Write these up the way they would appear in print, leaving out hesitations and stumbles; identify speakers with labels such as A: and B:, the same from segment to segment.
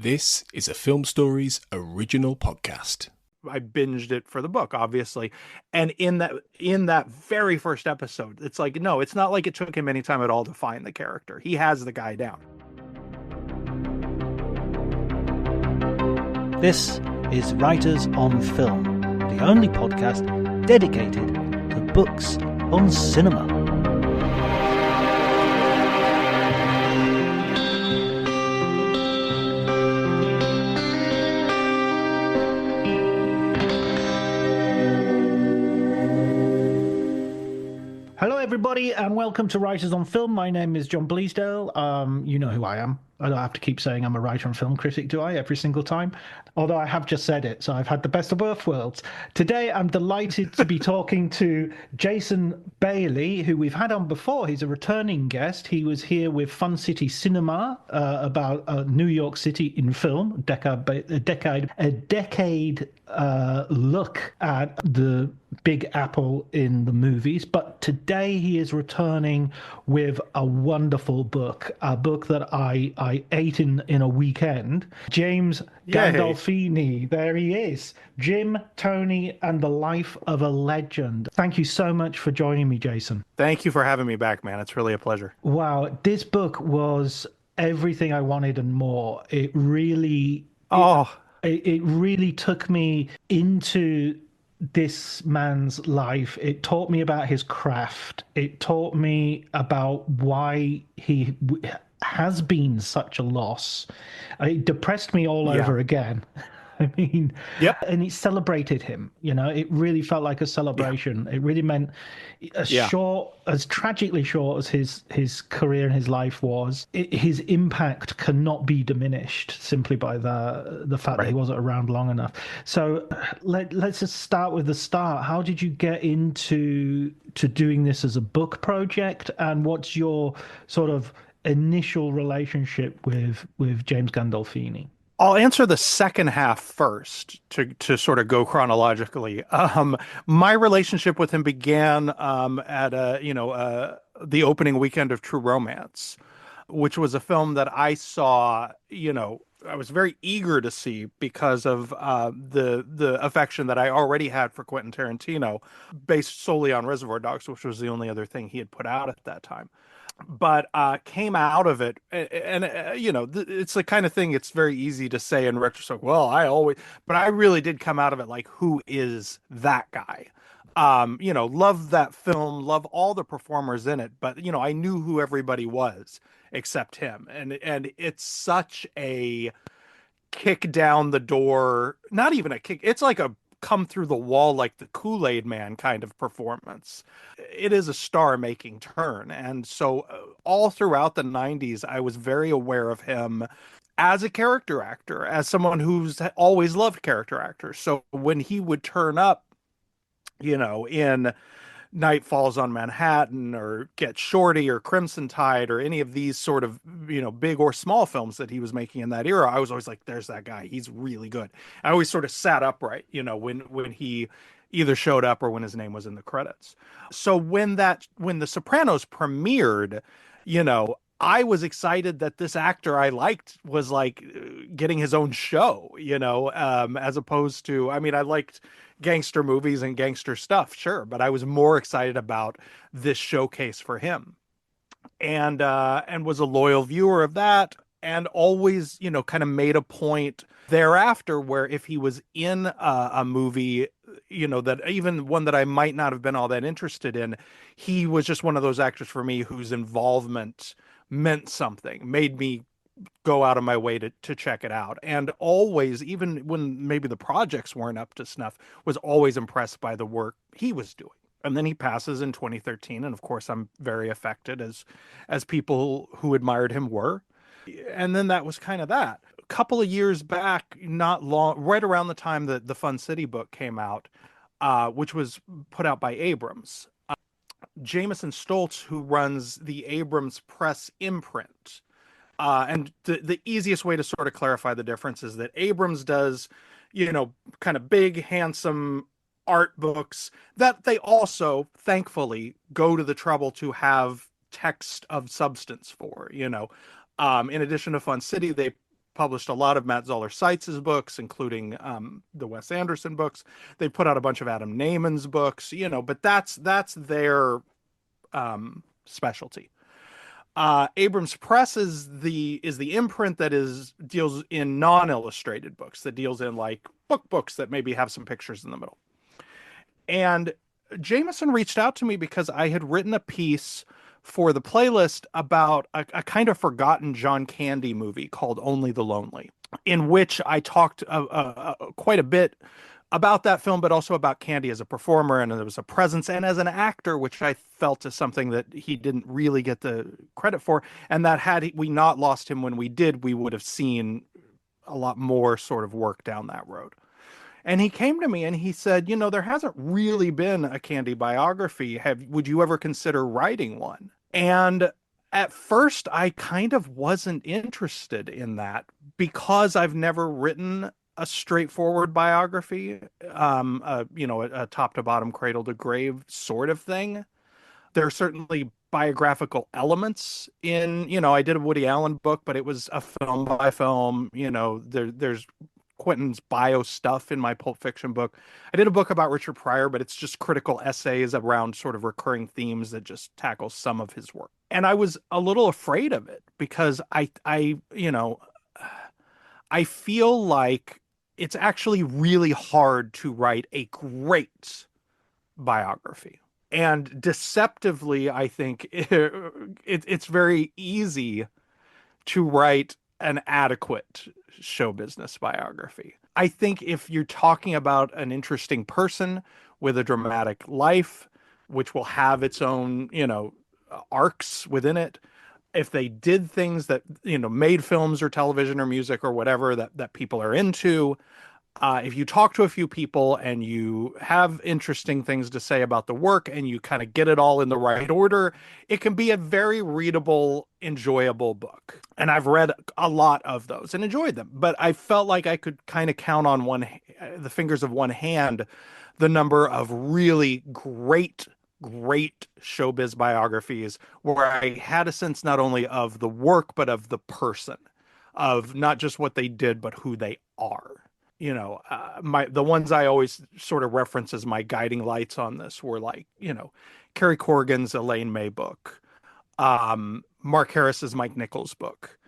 A: This is a Film Stories original podcast.
B: I binged it for the book, obviously. And in that very first episode, it's like, no, it's not like it took him any time at all to find the character. He has the guy down.
C: This is Writers on Film, the only podcast dedicated to books on cinema. Hello, everybody, and welcome to Writers on Film. My name is John Bleasdale. You know who I am. I don't have to keep saying I'm a writer and film critic, do I, every single time? Although I have just said it, so I've had the best of both worlds. Today, I'm delighted to be talking to Jason Bailey, who we've had on before. He's a returning guest. He was here with Fun City Cinema about New York City in film, a decade look at the Big Apple in the movies. But today he is returning with a wonderful book, a book that I ate in a weekend. James Gandolfini, there he is. Jim, Tony, and the Life of a Legend. Thank you so much for joining me, Jason.
B: Thank you for having me back, man. It's really a pleasure.
C: Wow, this book was everything I wanted and more. It really took me into this man's life. It taught me about his craft. It taught me about why he has been such a loss. It depressed me all over again. I mean, and it celebrated him. You know, it really felt like a celebration. It really meant as tragically short as his career and his life was, his impact cannot be diminished simply by the fact that he wasn't around long enough. So let's just start with the start. How did you get into doing this as a book project, and what's your sort of initial relationship with James Gandolfini?
B: I'll answer the second half first to sort of go chronologically. My relationship with him began at the opening weekend of True Romance, which was a film that I saw. I was very eager to see because of the affection that I already had for Quentin Tarantino, based solely on Reservoir Dogs, which was the only other thing he had put out at that time. But came out of it, and it's the kind of thing it's very easy to say in retrospect. Well, but I really did come out of it like, who is that guy? Love that film, love all the performers in it, but I knew who everybody was except him, and it's such a kick down the door, not even a kick. It's like a come through the wall like the Kool-Aid Man kind of performance. It is a star-making turn. And so all throughout the 90s, I was very aware of him as a character actor, as someone who's always loved character actors. So when he would turn up, in Night Falls on Manhattan or Get Shorty or Crimson Tide or any of these sort of, big or small films that he was making in that era, I was always like, there's that guy. He's really good. I always sort of sat upright, when he either showed up or when his name was in the credits. So when The Sopranos premiered, I was excited that this actor I liked was like getting his own show, as opposed to, I liked gangster movies and gangster stuff, sure, but I was more excited about this showcase for him, and was a loyal viewer of that, and always, kind of made a point thereafter where if he was in a movie, that even one that I might not have been all that interested in, he was just one of those actors for me whose involvement meant something, made me go out of my way to check it out. And always, even when maybe the projects weren't up to snuff, was always impressed by the work he was doing. And then he passes in 2013, and of course I'm very affected, as people who admired him were. And then that was kind of that. A couple of years back, not long, right around the time that the Fun City book came out, which was put out by Abrams, Jameson Stoltz, who runs the Abrams Press imprint. And the easiest way to sort of clarify the difference is that Abrams does, kind of big, handsome art books that they also, thankfully, go to the trouble to have text of substance for. In addition to Fun City, they published a lot of Matt Zoller Seitz's books, including the Wes Anderson books. They put out a bunch of Adam Naiman's books, but that's their specialty. Abrams Press is the imprint that deals in non-illustrated books, that deals in like books that maybe have some pictures in the middle. And Jameson reached out to me because I had written a piece for the playlist about a kind of forgotten John Candy movie called Only the Lonely, in which I talked quite a bit about that film, but also about Candy as a performer, and there was a presence, and as an actor, which I felt is something that he didn't really get the credit for, and that had we not lost him when we did, we would have seen a lot more sort of work down that road. And he came to me and he said, there hasn't really been a Candy biography. Would you ever consider writing one? And at first, I kind of wasn't interested in that because I've never written a straightforward biography, a top to bottom, cradle to grave sort of thing. There are certainly biographical elements in, I did a Woody Allen book, but it was a film by film. There's Quentin's bio stuff in my Pulp Fiction book. I did a book about Richard Pryor, but it's just critical essays around sort of recurring themes that just tackle some of his work. And I was a little afraid of it because I feel like it's actually really hard to write a great biography. And deceptively, I think it's very easy to write an adequate show business biography. I think if you're talking about an interesting person with a dramatic life, which will have its own, arcs within it, if they did things that, made films or television or music or whatever that people are into, if you talk to a few people and you have interesting things to say about the work and you kind of get it all in the right order, it can be a very readable, enjoyable book. And I've read a lot of those and enjoyed them, but I felt like I could kind of count on the fingers of one hand the number of really great showbiz biographies where I had a sense not only of the work, but of the person, of not just what they did, but who they are. The ones I always sort of reference as my guiding lights on this were like, Carrie Corrigan's Elaine May book, Mark Harris's Mike Nichols book,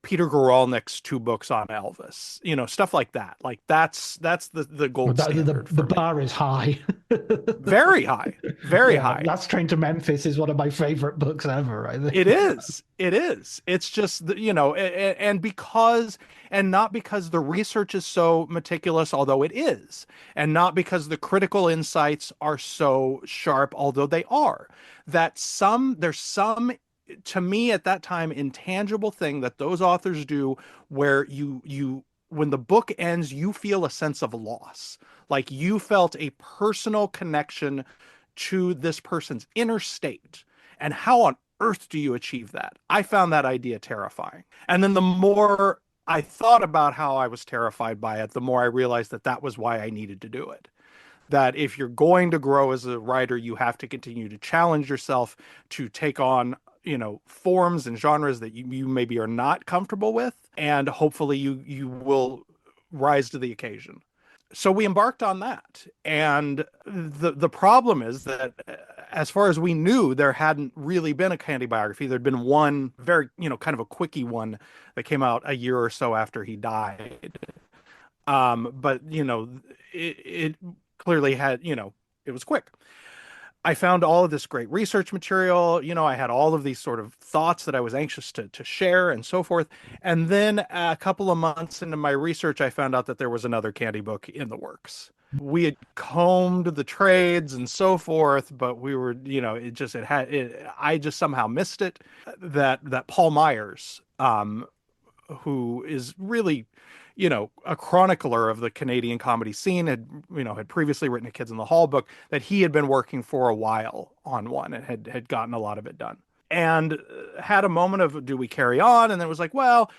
B: Peter Goralnik's 2 books on Elvis, stuff like that. Like that's the gold standard.
C: The bar is high.
B: Very high. Very high.
C: Last Train to Memphis is one of my favorite books ever, I think.
B: It is. It's just, and not because the research is so meticulous, although it is, and not because the critical insights are so sharp, although they are, there's some, to me at that time, intangible thing that those authors do where you when the book ends, you feel a sense of loss. Like you felt a personal connection to this person's inner state. And how on earth do you achieve that? I found that idea terrifying. And then the more I thought about how I was terrified by it, the more I realized that was why I needed to do it. That if you're going to grow as a writer, you have to continue to challenge yourself to take on, forms and genres that you maybe are not comfortable with. And hopefully you will rise to the occasion. So we embarked on that. And the problem is that as far as we knew, there hadn't really been a Candy biography. There'd been one very, kind of a quickie one that came out a year or so after he died. But, it clearly had, it was quick. I found all of this great research material. I had all of these sort of thoughts that I was anxious to share and so forth. And then a couple of months into my research, I found out that there was another Candy book in the works. We had combed the trades and so forth, but we were, I just somehow missed it. That Paul Myers, who is really, a chronicler of the Canadian comedy scene, had previously written a Kids in the Hall book, that he had been working for a while on one and had gotten a lot of it done. And had a moment of, do we carry on? And then it was like, well,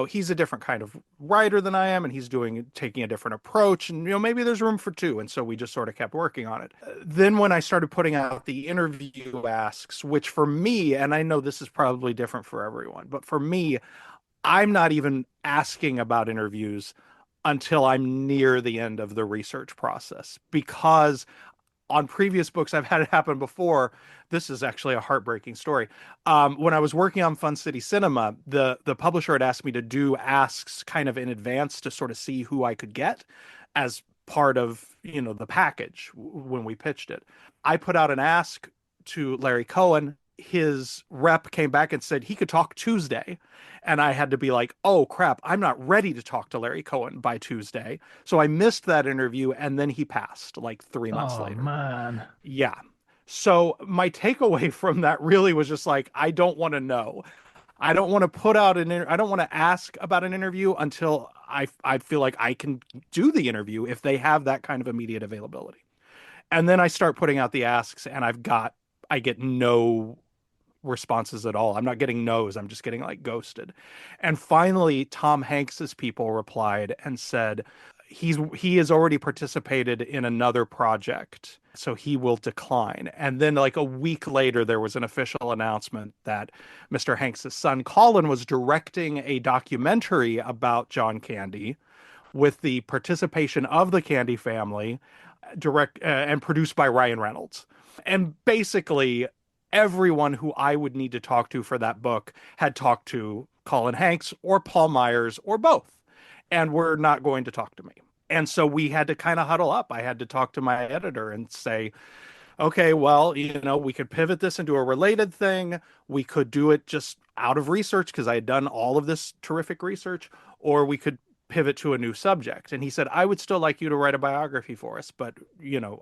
B: he's a different kind of writer than I am, and he's taking a different approach, and maybe there's room for 2. And so we just sort of kept working on it. Then when I started putting out the interview asks, which for me, and I know this is probably different for everyone, but for me, I'm not even asking about interviews until I'm near the end of the research process, because on previous books I've had it happen before. This is actually a heartbreaking story. When I was working on Fun City Cinema, the publisher had asked me to do asks kind of in advance to sort of see who I could get as part of, the package when we pitched it. I put out an ask to Larry Cohen. His rep came back and said he could talk Tuesday. And I had to be like, oh crap, I'm not ready to talk to Larry Cohen by Tuesday. So I missed that interview, and then he passed like 3 months
C: Oh
B: later.
C: man.
B: Yeah. So my takeaway from that really was just like, I don't want to know. I don't want to put out I don't want to ask about an interview until I feel like I can do the interview if they have that kind of immediate availability. And then I start putting out the asks, and I get no responses at all. I'm not getting no's. I'm just getting like ghosted. And finally, Tom Hanks's people replied and said he has already participated in another project, so he will decline. And then like a week later, there was an official announcement that Mr. Hanks's son Colin was directing a documentary about John Candy with the participation of the Candy family, direct and produced by Ryan Reynolds. And basically, everyone who I would need to talk to for that book had talked to Colin Hanks or Paul Myers or both, and were not going to talk to me. And so we had to kind of huddle up. I had to talk to my editor and say, okay, well, we could pivot this into a related thing. We could do it just out of research because I had done all of this terrific research, or we could pivot to a new subject. And he said, I would still like you to write a biography for us, but,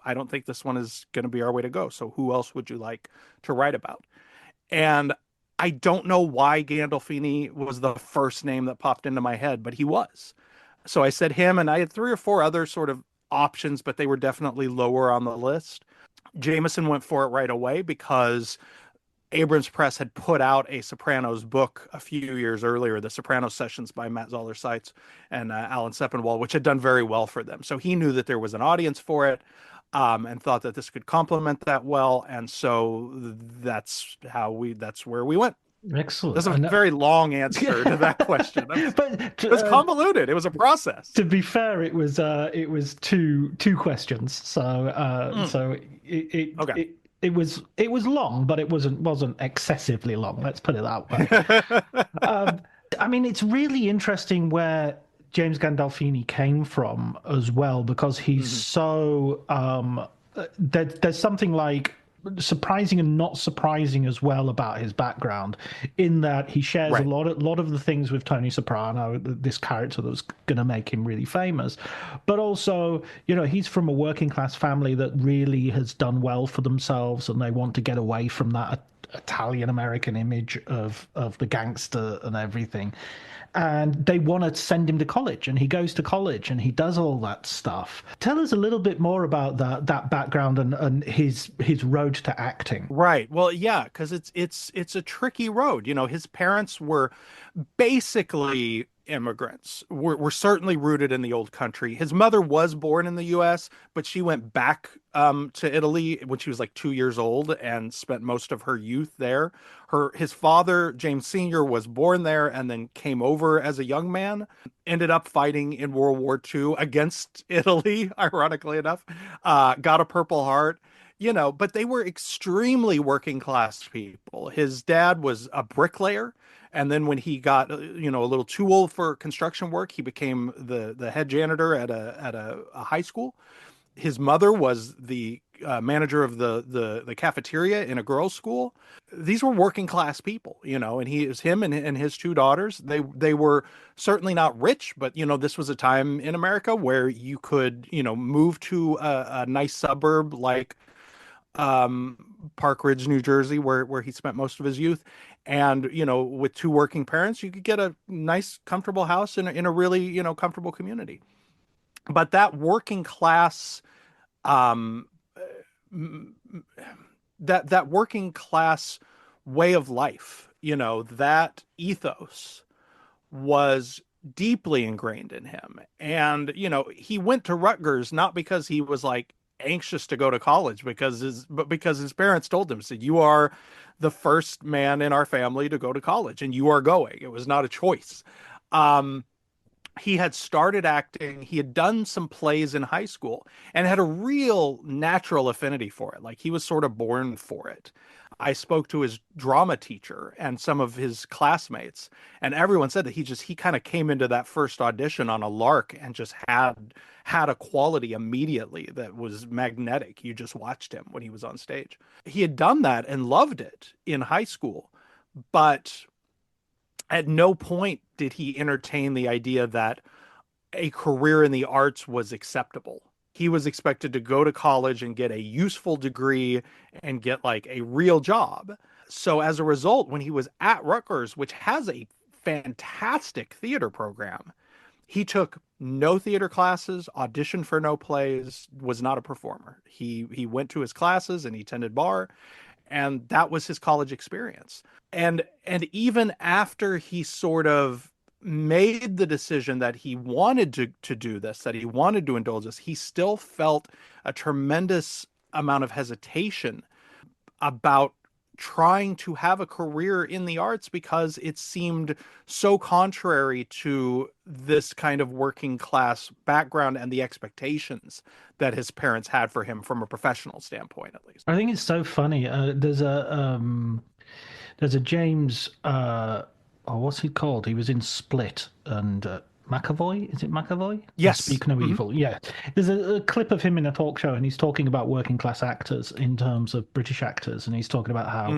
B: I don't think this one is going to be our way to go. So who else would you like to write about? And I don't know why Gandolfini was the first name that popped into my head, but he was. So I said him, and I had 3 or 4 other sort of options, but they were definitely lower on the list. Jameson went for it right away because Abrams Press had put out a Sopranos book a few years earlier, The Sopranos Sessions by Matt Zoller Seitz and Alan Sepinwall, which had done very well for them. So he knew that there was an audience for it, and thought that this could complement that well. And so that's where we went.
C: Excellent.
B: That's a very long answer to that question.
C: But
B: It was convoluted. It was a process.
C: To be fair, it was two questions. So
B: Okay.
C: it was long, but it wasn't excessively long. Let's put it that way. I mean, it's really interesting where James Gandolfini came from as well, because he's so there's something like surprising and not surprising as well about his background, in that he shares
B: Right.
C: a lot of the things with Tony Soprano, this character that was going to make him really famous, but also he's from a working class family that really has done well for themselves, and they want to get away from that Italian American image of the gangster and everything. And they want to send him to college, and he goes to college and he does all that stuff. Tell us a little bit more about that background and his road to acting.
B: Right. Well, yeah, because it's a tricky road. His parents were basically immigrants. Were certainly rooted in the old country. His mother was born in the U.S., but she went back to Italy when she was like 2 years old and spent most of her youth there. His father, James Sr., was born there and then came over as a young man. Ended up fighting in World War II against Italy, ironically enough. Got a Purple Heart. But they were extremely working class people. His dad was a bricklayer. And then when he got, a little too old for construction work, he became the head janitor at a high school. His mother was the manager of the cafeteria in a girls' school. These were working class people, and him and his 2 daughters. They were certainly not rich, but this was a time in America where you could move to a nice suburb like Park Ridge, New Jersey, where he spent most of his youth. And, with 2 working parents, you could get a nice, comfortable house in a really, comfortable community. But that working class, um, that working class way of life, that ethos was deeply ingrained in him. And, he went to Rutgers not because he was like anxious to go to college because his parents told him, said, you are the first man in our family to go to college and you are going. It was not a choice. Um, he had started acting. He had done some plays in high school and had a real natural affinity for it. Like he was sort of born for it. I spoke to his drama teacher and some of his classmates, and everyone said that he kind of came into that first audition on a lark and just had a quality immediately that was magnetic. You just watched him when he was on stage. He had done that and loved it in high school, but at no point did he entertain the idea that a career in the arts was acceptable. He was expected to go to college and get a useful degree and get like a real job. So as a result, when he was at Rutgers, which has a fantastic theater program, he took no theater classes, auditioned for no plays, was not a performer. He went to his classes and he attended bar, and that was his college experience. And even after he sort of made the decision that he wanted to do this, that he wanted to indulge this, he still felt a tremendous amount of hesitation about trying to have a career in the arts because it seemed so contrary to this kind of working class background and the expectations that his parents had for him from a professional standpoint, at least.
C: I think it's so funny. There's a James, what's he called? He was in Split and McAvoy. Is it McAvoy?
B: Yes.
C: Speak No Evil. Yeah. There's a clip of him in a talk show, and he's talking about working class actors in terms of British actors, and he's talking about how,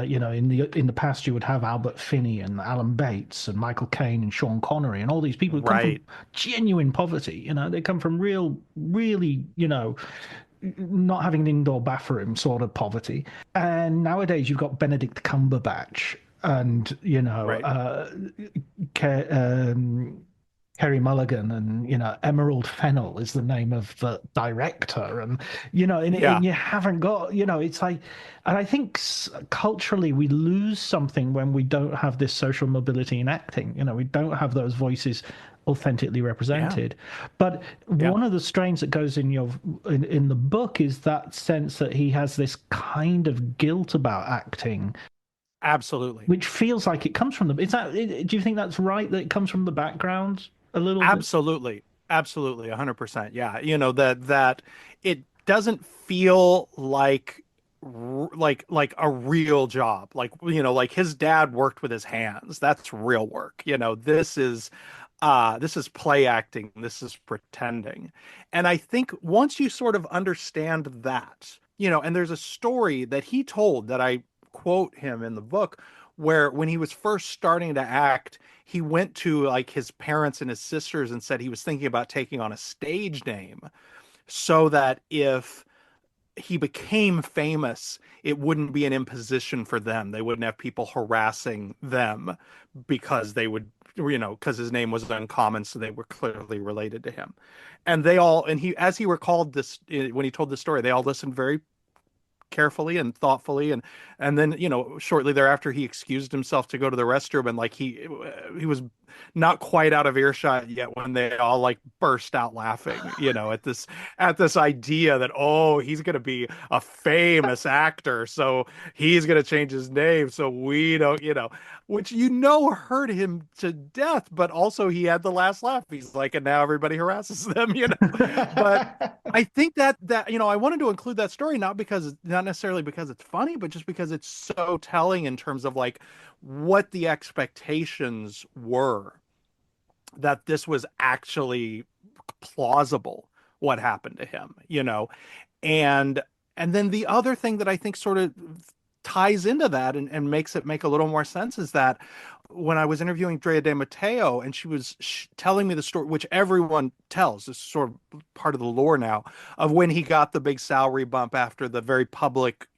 C: in the past you would have Albert Finney and Alan Bates and Michael Caine and Sean Connery and all these people who come from genuine poverty. They come from really, not having an indoor bathroom sort of poverty. And nowadays you've got Benedict Cumberbatch and, Kerry Mulligan and, Emerald Fennell is the name of the director. And, and you haven't got, it's like, and I think culturally we lose something when we don't have this social mobility in acting. We don't have those voices authentically represented. But one of the strains that goes in in the book is that sense that he has this kind of guilt about acting.
B: Absolutely.
C: Which feels like it comes from do you think that's right, that it comes from the background a little bit?
B: Absolutely. 100%. Yeah. That it doesn't feel like a real job. Like his dad worked with his hands. That's real work. This is play acting. This is pretending. And I think once you sort of understand that, and there's a story that he told that I quote him in the book, where when he was first starting to act, he went to like his parents and his sisters and said he was thinking about taking on a stage name so that if he became famous, it wouldn't be an imposition for them. They wouldn't have people harassing them because they would, because his name was uncommon, so they were clearly related to him. And as he recalled this, when he told the story, they all listened very carefully and thoughtfully, and then shortly thereafter he excused himself to go to the restroom, and like he was not quite out of earshot yet when they all like burst out laughing at this idea that he's going to be a famous actor, so he's going to change his name so we don't, which hurt him to death, but also he had the last laugh. He's like, and now everybody harasses them, but I think that I wanted to include that story not necessarily because it's funny, but just because it's so telling in terms of like what the expectations were, that this was actually plausible what happened to him, and then the other thing that I think sort of ties into that and makes it make a little more sense is that when I was interviewing Drea De Matteo and she was telling me the story, which everyone tells, this is sort of part of the lore now, of when he got the big salary bump after the very public,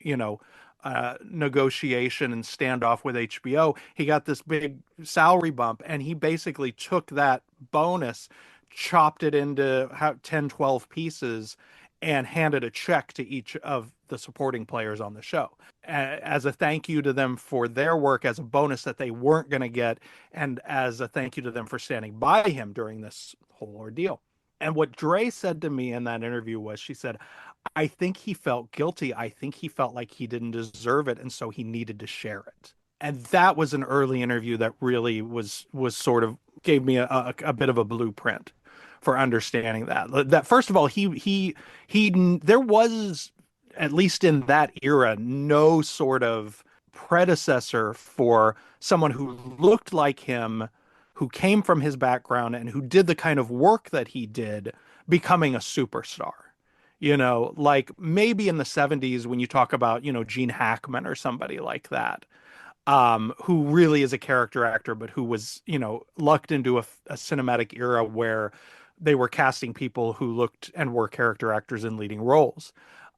B: negotiation and standoff with HBO. He got this big salary bump and he basically took that bonus, chopped it into 10, 12 pieces and handed a check to each of the supporting players on the show as a thank you to them for their work, as a bonus that they weren't going to get, and as a thank you to them for standing by him during this whole ordeal. And what Dre said to me in that interview was, she said, I think he felt guilty. I think he felt like he didn't deserve it, and so he needed to share it. And that was an early interview that really was sort of gave me a bit of a blueprint for understanding that. That first of all, he there was, at least in that era, no sort of predecessor for someone who looked like him, who came from his background, and who did the kind of work that he did, becoming a superstar. Like maybe in the 70s when you talk about, Gene Hackman or somebody like that, who really is a character actor, but who was, lucked into a cinematic era where they were casting people who looked and were character actors in leading roles.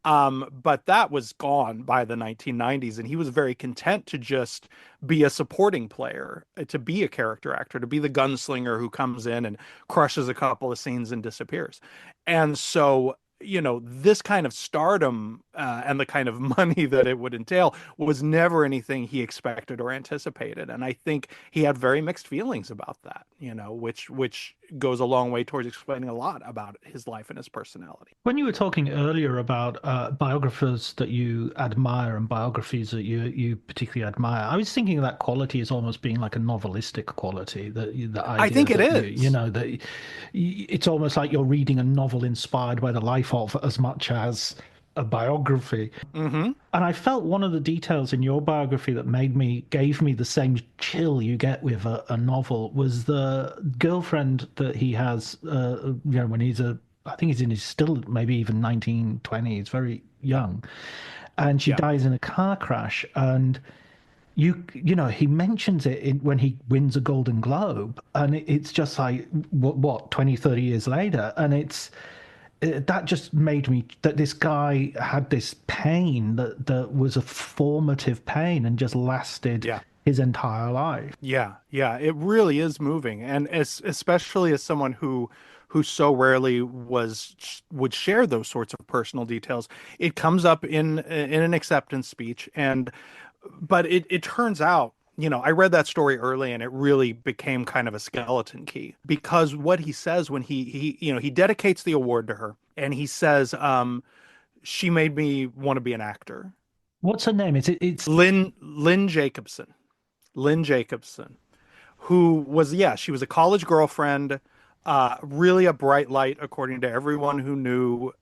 B: But that was gone by the 1990s, and he was very content to just be a supporting player, to be a character actor, to be the gunslinger who comes in and crushes a couple of scenes and disappears. And so, this kind of stardom and the kind of money that it would entail was never anything he expected or anticipated. And I think he had very mixed feelings about that, which goes a long way towards explaining a lot about his life and his personality.
C: When you were talking earlier about biographers that you admire and biographies that you particularly admire, I was thinking of that quality as almost being like a novelistic quality. The idea
B: I think it
C: that
B: is.
C: that it's almost like you're reading a novel inspired by the life of, as much as a biography.
B: Mm-hmm.
C: And I felt one of the details in your biography that gave me the same chill you get with a novel was the girlfriend that he has, when I think he's in his still maybe even 19, 20, he's very young. And she
B: Yeah.
C: dies in a car crash. And he mentions it when he wins a Golden Globe. And it's just like, what, 20, 30 years later. And that just made me that this guy had this pain that was a formative pain and just lasted
B: Yeah.
C: his entire life.
B: Yeah, it really is moving, and especially as someone who so rarely would share those sorts of personal details. It comes up in an acceptance speech, but it turns out, I read that story early, and it really became kind of a skeleton key, because what he says when he dedicates the award to her, and he says, she made me want to be an actor.
C: What's her name? It's
B: Lynn Jacobson. Lynn Jacobson, who was, yeah, she was a college girlfriend, really a bright light, according to everyone who knew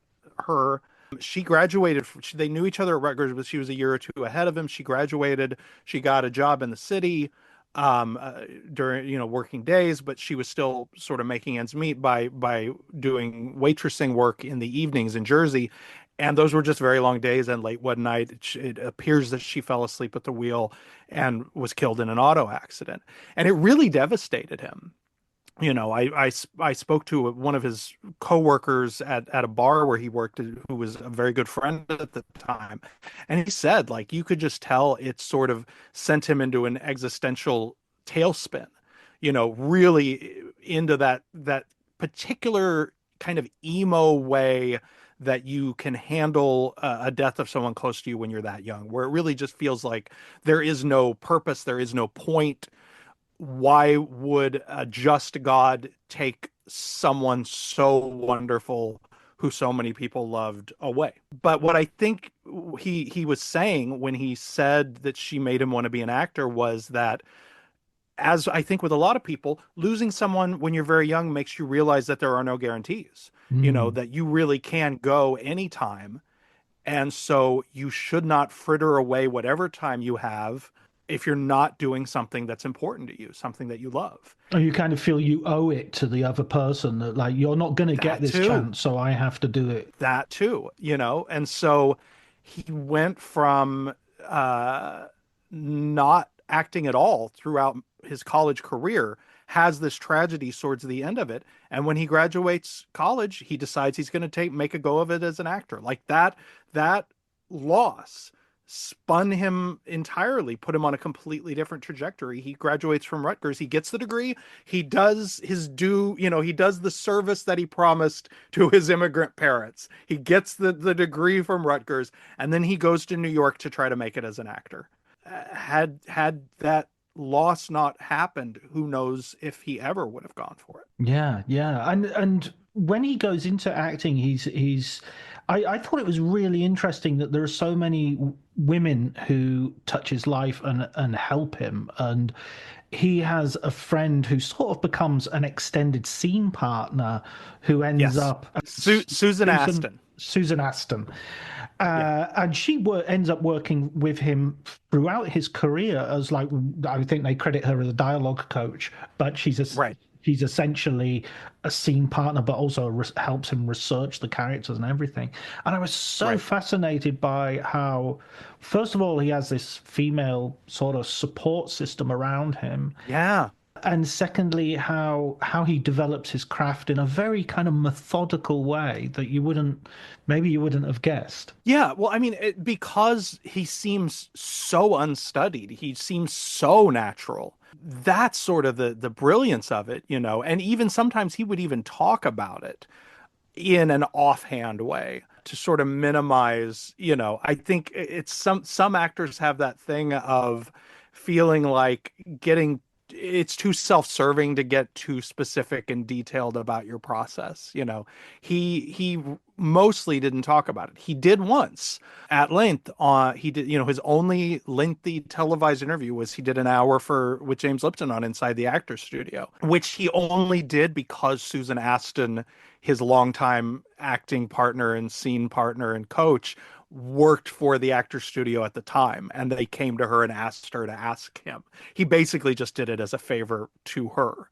B: her. She graduated, they knew each other at Rutgers, but she was a year or two ahead of him. She graduated, she got a job in the city during, working days, but she was still sort of making ends meet by doing waitressing work in the evenings in Jersey. And those were just very long days. And late one night, it appears that she fell asleep at the wheel and was killed in an auto accident. And it really devastated him. I spoke to one of his coworkers at a bar where he worked, who was a very good friend at the time. And he said, like, you could just tell it sort of sent him into an existential tailspin, really into that particular kind of emo way that you can handle a death of someone close to you when you're that young, where it really just feels like there is no purpose, there is no point. Why would a just God take someone so wonderful who so many people loved away? But what I think he was saying when he said that she made him want to be an actor was that, as I think with a lot of people, losing someone when you're very young makes you realize that there are no guarantees, that you really can go anytime. And so you should not fritter away whatever time you have if you're not doing something that's important to you, something that you love.
C: or you kind of feel you owe it to the other person, that like you're not going to get this chance, so I have to do it.
B: That too, and so he went from not acting at all throughout his college career, has this tragedy towards the end of it, and when he graduates college, he decides he's going to make a go of it as an actor. Like that loss spun him entirely, put him on a completely different trajectory. He graduates from Rutgers, he gets the degree, he does his due, he does the service that he promised to his immigrant parents. He gets the degree from Rutgers, and then he goes to New York to try to make it as an actor. Had that loss not happened, who knows if he ever would have gone for it.
C: Yeah, and when he goes into acting, he's I thought it was really interesting that there are so many women who touch his life and help him. And he has a friend who sort of becomes an extended scene partner who ends
B: Yes.
C: up
B: Susan Aston.
C: Susan Aston.
B: Yeah.
C: And she ends up working with him throughout his career as, like, I think they credit her as a dialogue coach, but
B: Right.
C: she's essentially a scene partner, but also helps him research the characters and everything. And I was so
B: Right.
C: fascinated by how, first of all, he has this female sort of support system around him,
B: Yeah.
C: and secondly, how he develops his craft in a very kind of methodical way that maybe you wouldn't have guessed.
B: Yeah, well, I mean, because he seems so unstudied, he seems so natural. That's sort of the brilliance of it, you know. And even sometimes he would even talk about it in an offhand way to sort of minimize, you know. I think it's some actors have that thing of feeling like getting it's too self-serving to get too specific and detailed about your process, you know. He mostly didn't talk about it. He did once at length. He did, you know, his only lengthy televised interview was he did an hour with James Lipton on Inside the Actors Studio, which he only did because Susan Aston, his longtime acting partner and scene partner and coach, worked for the Actors Studio at the time, and they came to her and asked her to ask him. He basically just did it as a favor to her.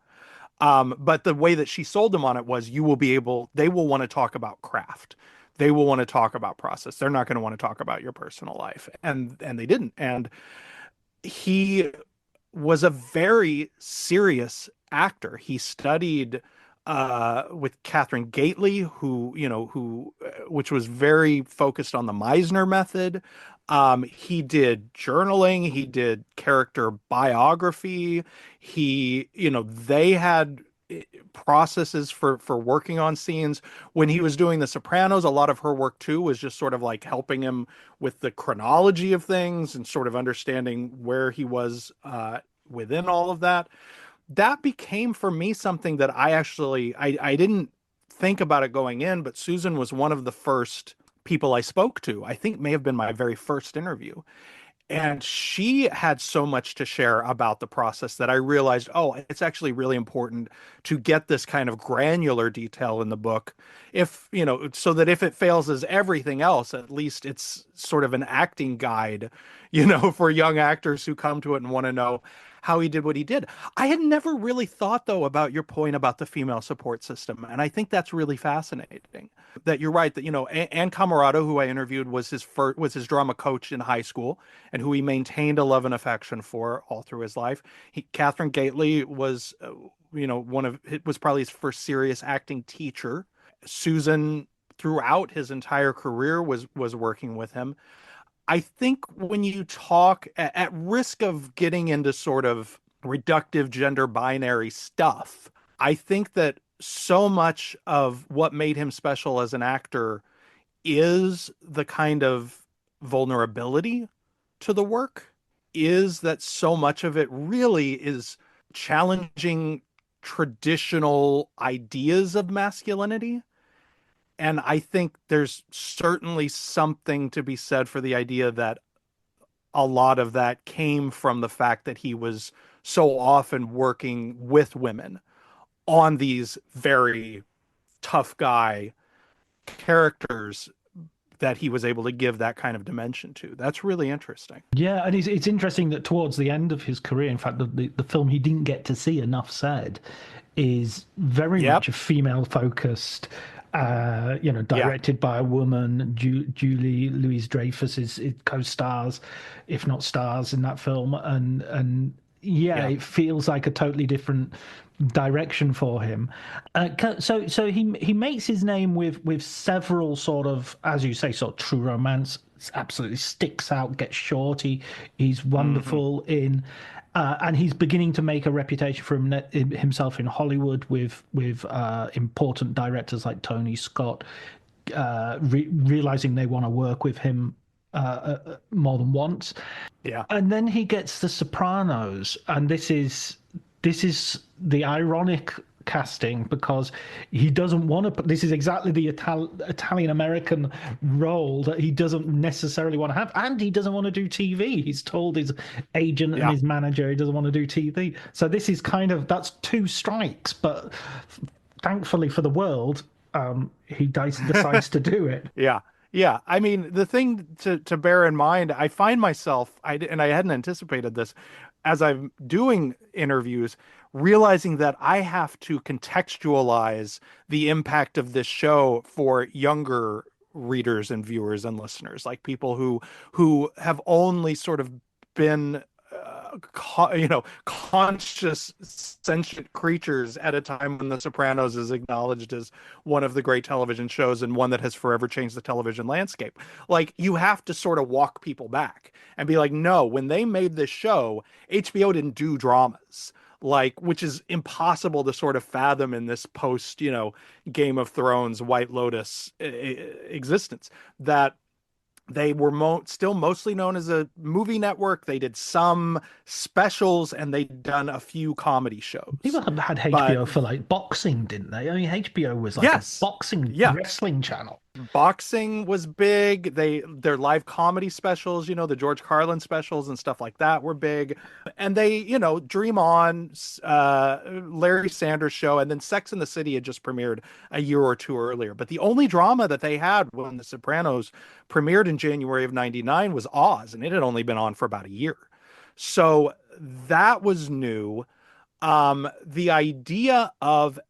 B: But the way that she sold him on it was, they will want to talk about craft. They will want to talk about process. They're not going to want to talk about your personal life. And they didn't. And he was a very serious actor. He studied with Catherine Gately, which was very focused on the Meisner method. He did journaling. He did character biography. They had processes for working on scenes. When he was doing The Sopranos, a lot of her work too was just sort of like helping him with the chronology of things and sort of understanding where he was within all of that. That became for me something that I didn't think about it going in, but Susan was one of the first people I spoke to. I think may have been my very first interview. And she had so much to share about the process that I realized, oh, it's actually really important to get this kind of granular detail in the book, so that if it fails as everything else, at least it's sort of an acting guide, for young actors who come to it and want to know how he did what he did. I had never really thought, though, about your point about the female support system. And I think that's really fascinating. That you're right that, Ann Camerado, who I interviewed, was his drama coach in high school and who he maintained a love and affection for all through his life. Catherine Gately was, was probably his first serious acting teacher. Susan, throughout his entire career, was working with him. I think when you talk at risk of getting into sort of reductive gender binary stuff, I think that so much of what made him special as an actor is the kind of vulnerability to the work, is that so much of it really is challenging traditional ideas of masculinity. And I think there's certainly something to be said for the idea that a lot of that came from the fact that he was so often working with women on these very tough guy characters that he was able to give that kind of dimension to. That's really interesting.
C: Yeah, and it's interesting that towards the end of his career, in fact, the film he didn't get to see enough said is very much a female-focused, directed by a woman. Julie Louis-Dreyfus is co-stars, if not stars, in that film, and it feels like a totally different direction for him. So he makes his name with several sort of, as you say, sort of true romance. Absolutely sticks out, gets short. He's wonderful in. And he's beginning to make a reputation for himself in Hollywood with important directors like Tony Scott, realizing they want to work with him more than once.
B: Yeah.
C: And then he gets The Sopranos, and this is the ironic casting because he doesn't want to. This is exactly the Italian American role that he doesn't necessarily want to have, and he doesn't want to do TV. He's told his agent and his manager he doesn't want to do TV. So this is that's two strikes, but thankfully for the world, he decides to do it.
B: Yeah. Yeah. I mean, the thing to bear in mind, I find myself, and I hadn't anticipated this, as I'm doing interviews, realizing that I have to contextualize the impact of this show for younger readers and viewers and listeners, like people who have only sort of been conscious, sentient creatures at a time when The Sopranos is acknowledged as one of the great television shows and one that has forever changed the television landscape. Like, you have to sort of walk people back and be like, no, when they made this show, HBO didn't do dramas. Like, which is impossible to sort of fathom in this post, Game of Thrones, White Lotus existence, that they were still mostly known as a movie network. They did some specials and they'd done a few comedy shows.
C: People had HBO for like boxing, didn't they? I mean, HBO was like a boxing wrestling channel.
B: Boxing was big. Their live comedy specials, the George Carlin specials and stuff like that were big. And they, Dream On, Larry Sanders Show, and then Sex and the City had just premiered a year or two earlier. But the only drama that they had when The Sopranos premiered in January of '99 was Oz, and it had only been on for about a year. So that was new. The idea of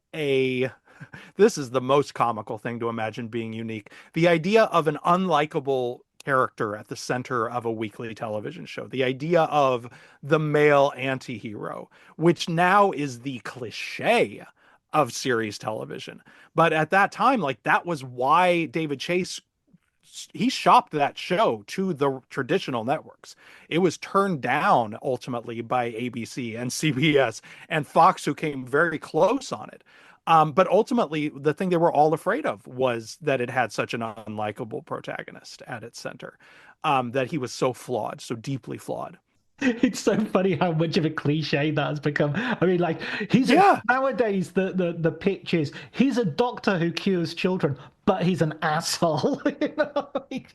B: this is the most comical thing to imagine being unique. The idea of an unlikable character at the center of a weekly television show. The idea of the male anti-hero, which now is the cliche of series television. But at that time, like, that was why David Chase, he shopped that show to the traditional networks. It was turned down ultimately by ABC and CBS and Fox, who came very close on it. But ultimately, the thing they were all afraid of was that it had such an unlikable protagonist at its center, that he was so flawed, so deeply flawed.
C: It's so funny how much of a cliche that has become. I mean, like, nowadays the pitch is he's a doctor who cures children, but he's an asshole.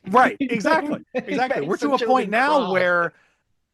B: Right? Exactly. We're to a point now where.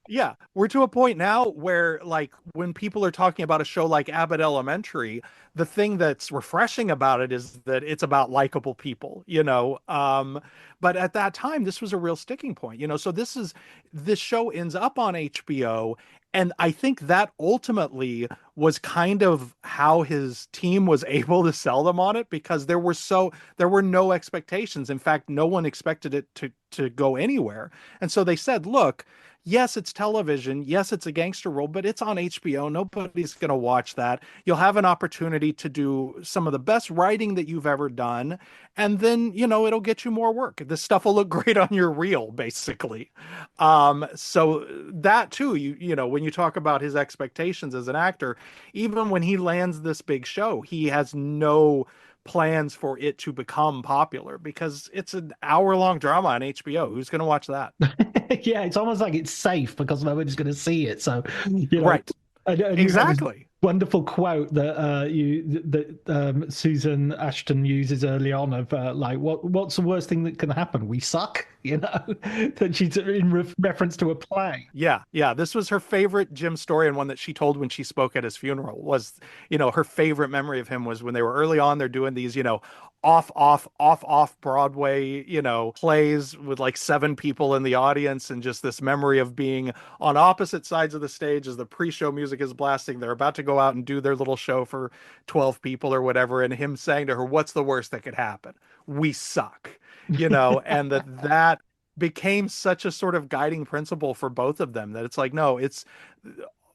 B: Yeah, we're to a point now where, like, when people are talking about a show like Abbott Elementary, the thing that's refreshing about it is that it's about likable people, but at that time, this was a real sticking point, so this show ends up on HBO. And I think that ultimately was kind of how his team was able to sell them on it, because there were no expectations. In fact, no one expected it to go anywhere. And so they said, look, yes, it's television. Yes, it's a gangster role, but it's on HBO. Nobody's going to watch that. You'll have an opportunity to do some of the best writing that you've ever done. And then, it'll get you more work. This stuff will look great on your reel, basically. So that too, when you talk about his expectations as an actor, even when he lands this big show, he has no plans for it to become popular because it's an hour-long drama on HBO. Who's going to watch that?
C: Yeah, it's almost like it's safe because nobody's going to see it. So,
B: right. Exactly.
C: Wonderful quote that Susan Ashton uses early on of like, what's the worst thing that can happen? We suck, that she's in reference to a play.
B: Yeah. This was her favorite Jim story, and one that she told when she spoke at his funeral was, her favorite memory of him was when they were early on, they're doing these, off Broadway, plays with like 7 people in the audience, and just this memory of being on opposite sides of the stage as the pre-show music is blasting. They're about to go out and do their little show for 12 people or whatever, and him saying to her, what's the worst that could happen? We suck, and that became such a sort of guiding principle for both of them, that it's like, no, it's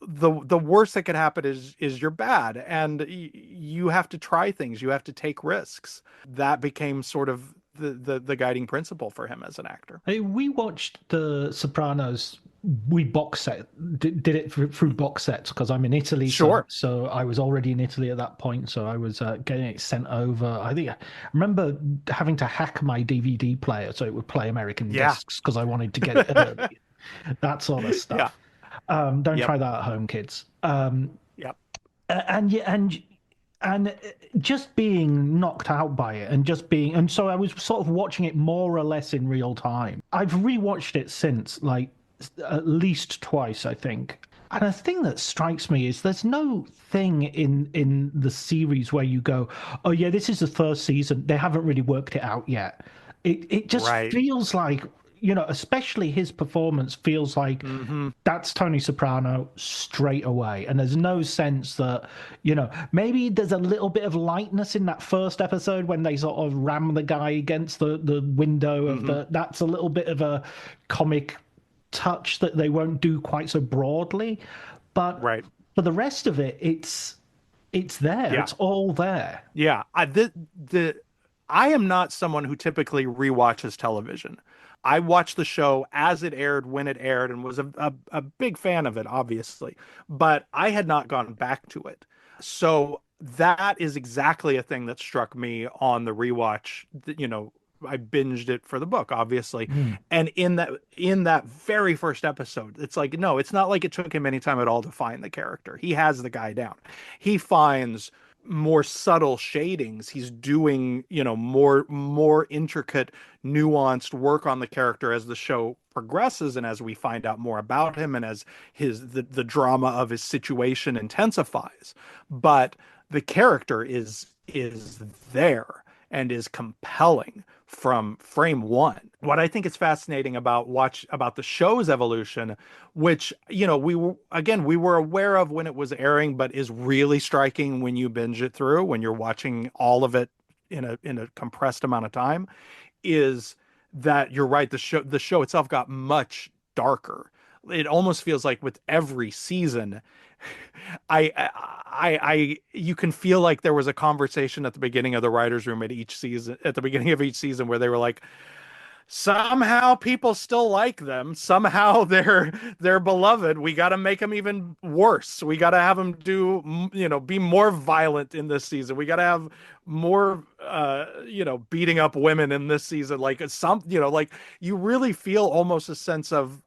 B: the worst that could happen is you're bad, and you have to try things, you have to take risks. That became sort of the guiding principle for him as an actor.
C: Hey, we watched The Sopranos. We box set did it through box sets because I'm in Italy.
B: Sure.
C: So I was already in Italy at that point. So I was getting it sent over. I remember having to hack my DVD player so it would play American discs because I wanted to get it early. That sort of stuff. Yeah. Don't try that at home, kids.
B: Yep.
C: And and just being knocked out by it and just being, and so I was sort of watching it more or less in real time. I've rewatched it since, like, at least twice, I think. And a thing that strikes me is there's no thing in the series where you go, oh yeah, this is the first season, they haven't really worked it out yet. It just
B: Right.
C: feels like, especially his performance feels like
B: Hmm.
C: that's Tony Soprano straight away. And there's no sense that, maybe there's a little bit of lightness in that first episode when they sort of ram the guy against the window of
B: Hmm.
C: that's a little bit of a comic touch that they won't do quite so broadly. But
B: Right.
C: for the rest of it, it's there.
B: Yeah.
C: It's all there.
B: Yeah. I am not someone who typically rewatches television. I watched the show as it aired, when it aired, and was a big fan of it, obviously. But I had not gone back to it. So that is exactly a thing that struck me on the rewatch. I binged it for the book, obviously.
C: Mm.
B: And in that very first episode, it's like, no, it's not like it took him any time at all to find the character. He has the guy down. He finds more subtle shadings. He's doing, more intricate, nuanced work on the character as the show progresses and as we find out more about him and as the drama of his situation intensifies. But the character is there and is compelling from frame one. What I think is fascinating about the show's evolution, which we were aware of when it was airing, but is really striking when you binge it through, when you're watching all of it in a compressed amount of time, is that you're right. The show itself got much darker. It almost feels like with every season, you can feel like there was a conversation at the beginning of the writers' room at the beginning of each season, where they were like, somehow people still like them. Somehow they're beloved. We got to make them even worse. We got to have them be more violent in this season. We got to have more, beating up women in this season. Like like you really feel almost a sense of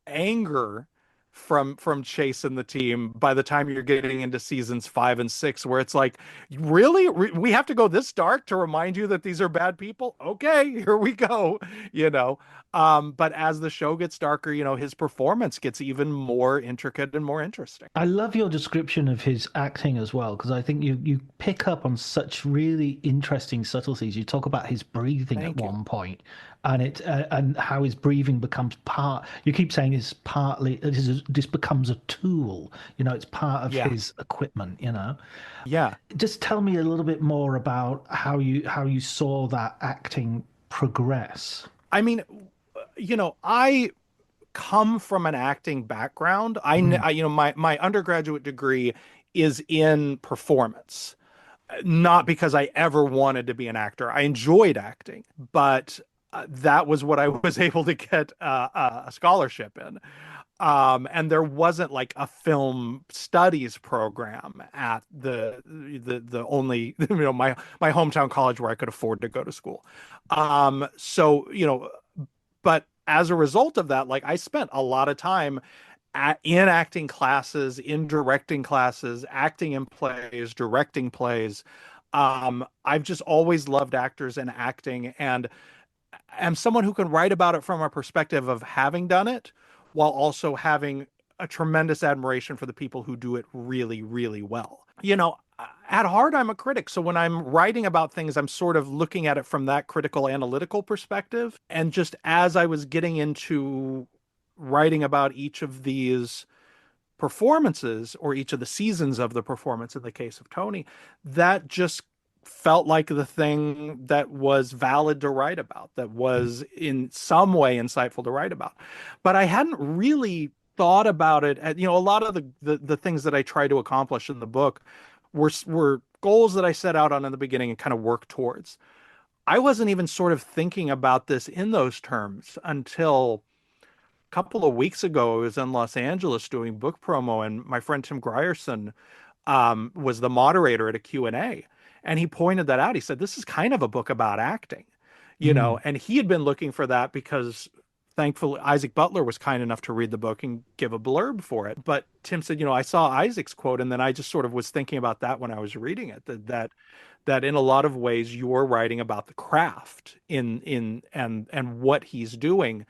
B: anger from Chase and the team by the time you're getting into seasons 5 and 6, where it's like, really, we have to go this dark to remind you that these are bad people. Okay, here we go. But as the show gets darker, his performance gets even more intricate and more interesting.
C: I love your description of his acting as well, because I think you pick up on such really interesting subtleties. You talk about his breathing at
B: Thank you.
C: one point, and and how his breathing becomes part. You keep saying it's partly this becomes a tool. It's part of
B: Yeah.
C: his equipment.
B: Yeah.
C: Just tell me a little bit more about how you saw that acting progress.
B: I mean, I come from an acting background.
C: Mm.
B: My undergraduate degree is in performance, not because I ever wanted to be an actor. I enjoyed acting, but that was what I was able to get a scholarship in. And there wasn't like a film studies program at the only my hometown college where I could afford to go to school. So but as a result of that, like, I spent a lot of time in acting classes, in directing classes, acting in plays, directing plays. I've just always loved actors and acting, and am someone who can write about it from a perspective of having done it, while also having a tremendous admiration for the people who do it really, really well. At heart, I'm a critic. So when I'm writing about things, I'm sort of looking at it from that critical analytical perspective. And just as I was getting into writing about each of these performances, or each of the seasons of the performance in the case of Tony, that just felt like the thing that was valid to write about, that was in some way insightful to write about. But I hadn't really thought about it. A lot of the things that I try to accomplish in the book were goals that I set out on in the beginning and kind of work towards. I wasn't even sort of thinking about this in those terms until a couple of weeks ago. I was in Los Angeles doing book promo, and my friend Tim Grierson was the moderator at a Q&A. And he pointed that out. He said, this is kind of a book about acting,
C: Mm.
B: and he had been looking for that because thankfully Isaac Butler was kind enough to read the book and give a blurb for it. But Tim said, I saw Isaac's quote, and then I just sort of was thinking about that when I was reading it, that in a lot of ways you're writing about the craft and what he's doing.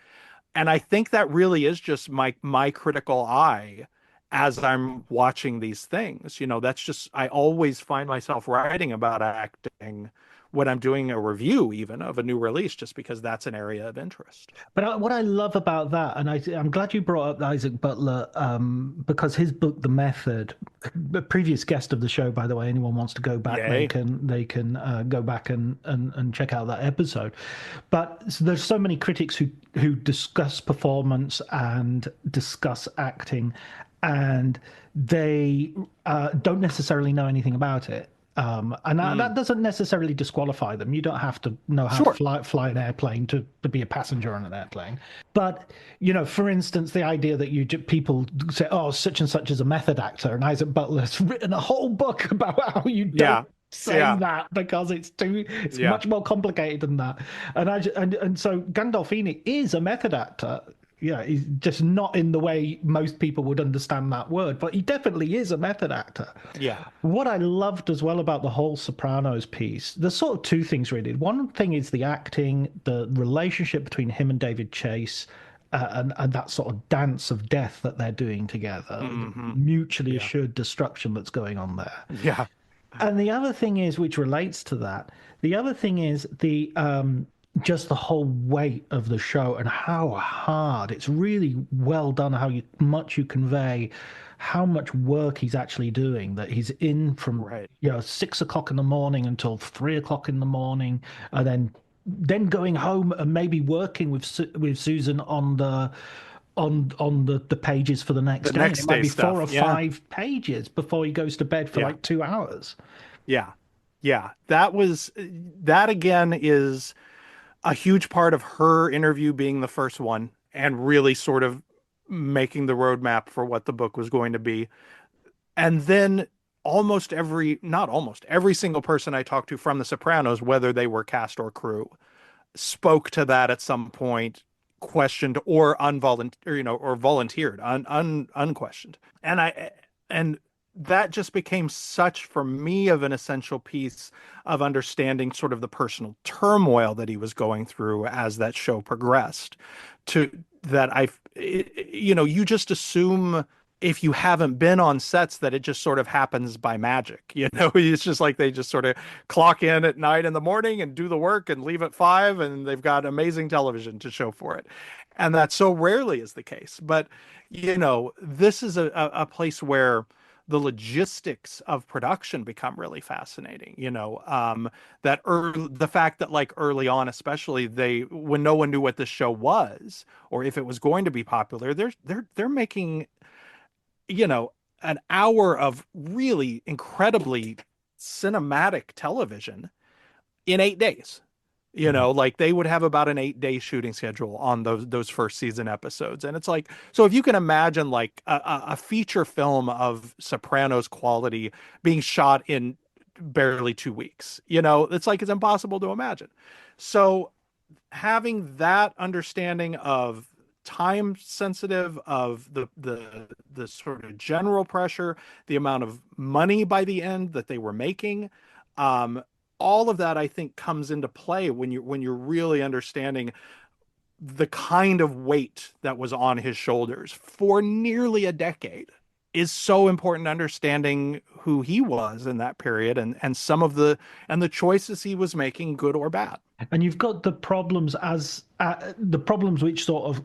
B: And I think that really is just my critical eye as I'm watching these things. That's just, I always find myself writing about acting when I'm doing a review even of a new release, just because that's an area of interest.
C: But what I love about that, and I'm glad you brought up Isaac Butler, because his book, The Method, a previous guest of the show, by the way, anyone wants to go back,
B: Yay.
C: they can go back and check out that episode. But there's so many critics who discuss performance and discuss acting, and they don't necessarily know anything about it. And that doesn't necessarily disqualify them. You don't have to know how to fly an airplane to be a passenger on an airplane. But, for instance, the idea that people say, oh, such and such is a method actor, and Isaac Butler's written a whole book about how you don't say that, because it's much more complicated than that. And so Gandolfini is a method actor. Yeah, he's just not in the way most people would understand that word, but he definitely is a method actor.
B: Yeah.
C: What I loved as well about the whole Sopranos piece, there's sort of two things really. One thing is the acting, the relationship between him and David Chase, and that sort of dance of death that they're doing together, the mutually assured destruction that's going on there.
B: Yeah.
C: And the other thing is, which relates to that, the other thing is the just the whole weight of the show and how hard it's really well done, how much you convey how much work he's actually doing, that he's in from 6 o'clock in the morning until 3 o'clock in the morning, and then going home and maybe working with Susan on the pages for the next day. It might be 4 or 5 pages before he goes to bed for like 2 hours.
B: Yeah. That again is a huge part of her interview being the first one and really sort of making the roadmap for what the book was going to be. And then not almost every single person I talked to from The Sopranos, whether they were cast or crew, spoke to that at some point, questioned or volunteered, unquestioned. And that just became such, for me, of an essential piece of understanding sort of the personal turmoil that he was going through as that show progressed. You just assume, if you haven't been on sets, that it just sort of happens by magic. It's just like they just sort of clock in at 9 in the morning and do the work and leave at 5, and they've got amazing television to show for it. And that so rarely is the case. But, this is a place where the logistics of production become really fascinating. The fact that, like, early on, especially, when no one knew what this show was or if it was going to be popular, they're making, an hour of really incredibly cinematic television in 8 days. Like, they would have about an 8-day shooting schedule on those first season episodes. And it's like, so if you can imagine like a feature film of Sopranos quality being shot in barely 2 weeks, it's like, it's impossible to imagine. So having that understanding of time sensitive, of the sort of general pressure, the amount of money by the end that they were making, all of that, I think, comes into play when you're really understanding the kind of weight that was on his shoulders for nearly a decade. Is so important, understanding who he was in that period and some of the choices he was making, good or bad.
C: And you've got the problems which sort of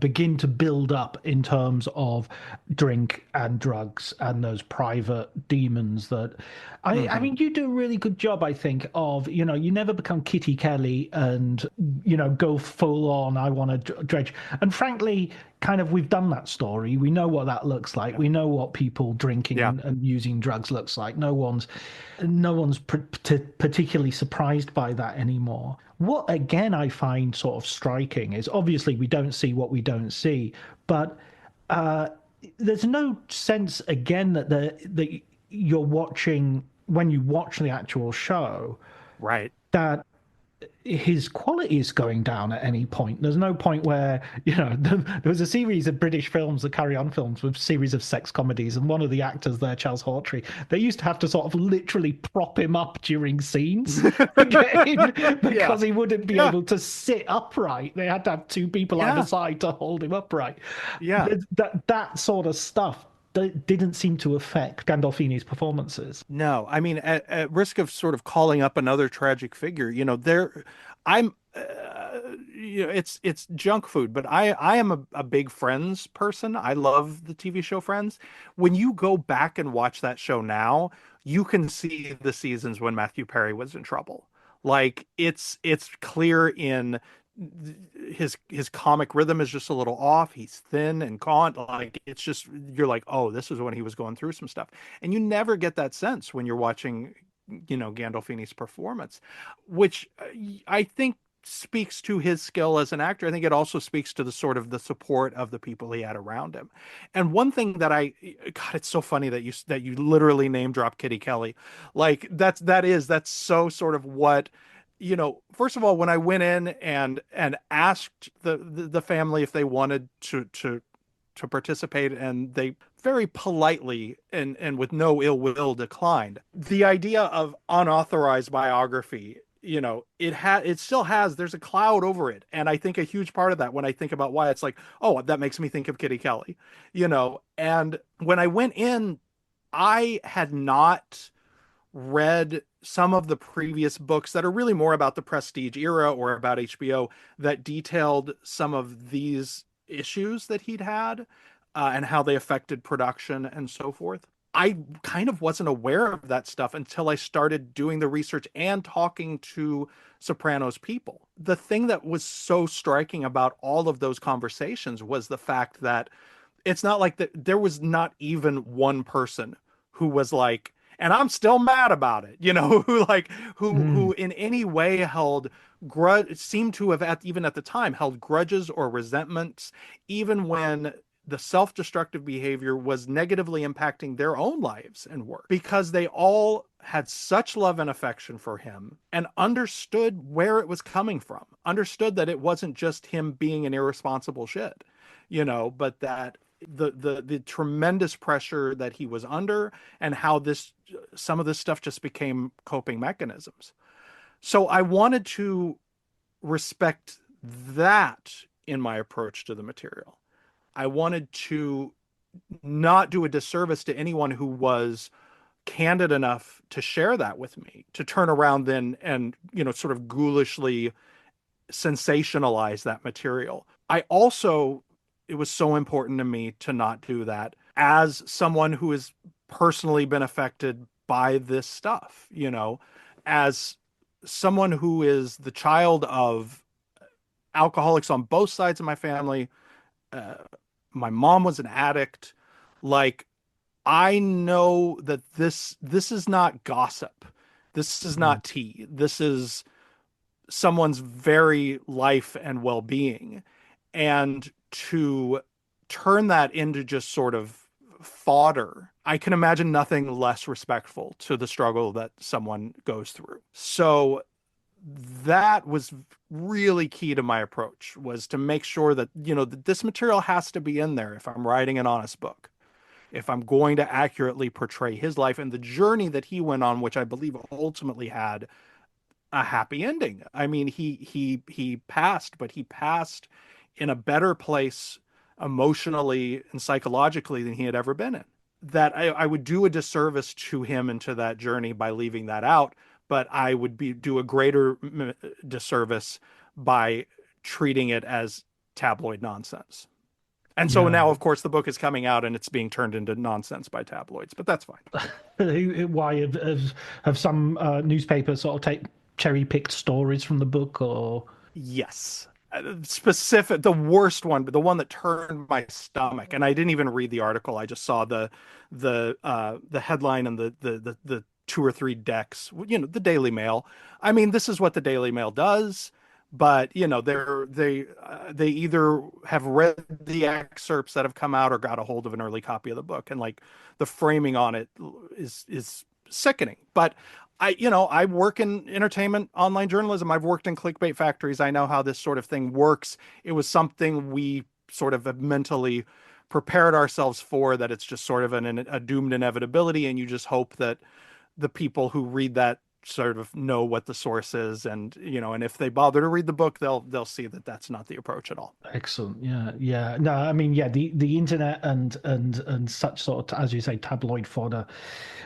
C: begin to build up in terms of drink and drugs and those private demons that I mean, you do a really good job, I think, of, you never become Kitty Kelly and, go full on, I want to dredge. And frankly, kind of, we've done that story. We know what that looks like. We know what people drinking and using drugs looks like. No one's particularly surprised by that anymore. What, again, I find sort of striking is, obviously we don't see what we don't see, but there's no sense, again, that you're watching, when you watch the actual show,
B: right,
C: that his quality is going down at any point. There's no point where, there was a series of British films, the Carry On films, with series of sex comedies, and one of the actors there, Charles Hawtrey, they used to have to sort of literally prop him up during scenes again,
B: Yeah.
C: because he wouldn't be
B: Yeah.
C: able to sit upright. They had to have two people either
B: Yeah.
C: side to hold him upright.
B: Yeah.
C: That sort of stuff didn't seem to affect Gandolfini's performances.
B: No, I mean, at risk of sort of calling up another tragic figure, I'm, it's junk food, but I am a big Friends person. I love the TV show Friends. When you go back and watch that show now, you can see the seasons when Matthew Perry was in trouble. Like it's clear in his comic rhythm is just a little off. He's thin and gaunt. Like it's just you're like, oh, this is when he was going through some stuff. And you never get that sense when you're watching, Gandolfini's performance, which I think speaks to his skill as an actor. I think it also speaks to the sort of the support of the people he had around him. And one thing that God, it's so funny that you literally name drop Kitty Kelly. Like that's so sort of what, first of all, when I went in and asked the family if they wanted to participate, and they very politely and with no ill will declined. The idea of unauthorized biography, it still has, there's a cloud over it. And I think a huge part of that, when I think about why, it's like, oh, that makes me think of Kitty Kelly, and when I went in, I had not read some of the previous books that are really more about the Prestige era or about HBO that detailed some of these issues that he'd had, and how they affected production and so forth. I kind of wasn't aware of that stuff until I started doing the research and talking to Sopranos people. The thing that was so striking about all of those conversations was the fact that it's not like that there was not even one person who was like, and I'm still mad about it, who in any way held grudge, seemed to have even at the time held grudges or resentments, even when the self-destructive behavior was negatively impacting their own lives and work, because they all had such love and affection for him and understood where it was coming from, understood that it wasn't just him being an irresponsible shit, but that the tremendous pressure that he was under, and how some of this stuff just became coping mechanisms. So I wanted to respect that in my approach to the material. I wanted to not do a disservice to anyone who was candid enough to share that with me, to turn around then and, sort of ghoulishly sensationalize that material. It was so important to me to not do that as someone who has personally been affected by this stuff, as someone who is the child of alcoholics on both sides of my family. My mom was an addict. Like, I know that this is not gossip. This is not tea. This is someone's very life and well-being. And to turn that into just sort of fodder, I can imagine nothing less respectful to the struggle that someone goes through. So that was really key to my approach, was to make sure that, that this material has to be in there if I'm writing an honest book, if I'm going to accurately portray his life and the journey that he went on, which I believe ultimately had a happy ending. I mean, he passed, but he passed in a better place emotionally and psychologically than he had ever been in. That I would do a disservice to him and to that journey by leaving that out, but I would do a greater disservice by treating it as tabloid nonsense. And so now, of course, the book is coming out and it's being turned into nonsense by tabloids, but that's fine.
C: Why have some newspapers sort of cherry-picked stories from the book, or?
B: Yes. Specific, the worst one, but the one that turned my stomach, and I didn't even read the article. I just saw the headline and the two or three decks, the Daily Mail. I mean, this is what the Daily Mail does, but they either have read the excerpts that have come out or got a hold of an early copy of the book, and like the framing on it is sickening. But I work in entertainment, online journalism. I've worked in clickbait factories. I know how this sort of thing works. It was something we sort of have mentally prepared ourselves for, that it's just sort of a doomed inevitability. And you just hope that the people who read that sort of know what the source is. And if they bother to read the book, they'll see that that's not the approach at all.
C: Excellent. Yeah, yeah. No, I mean, yeah, the internet and such sort of, as you say, tabloid fodder,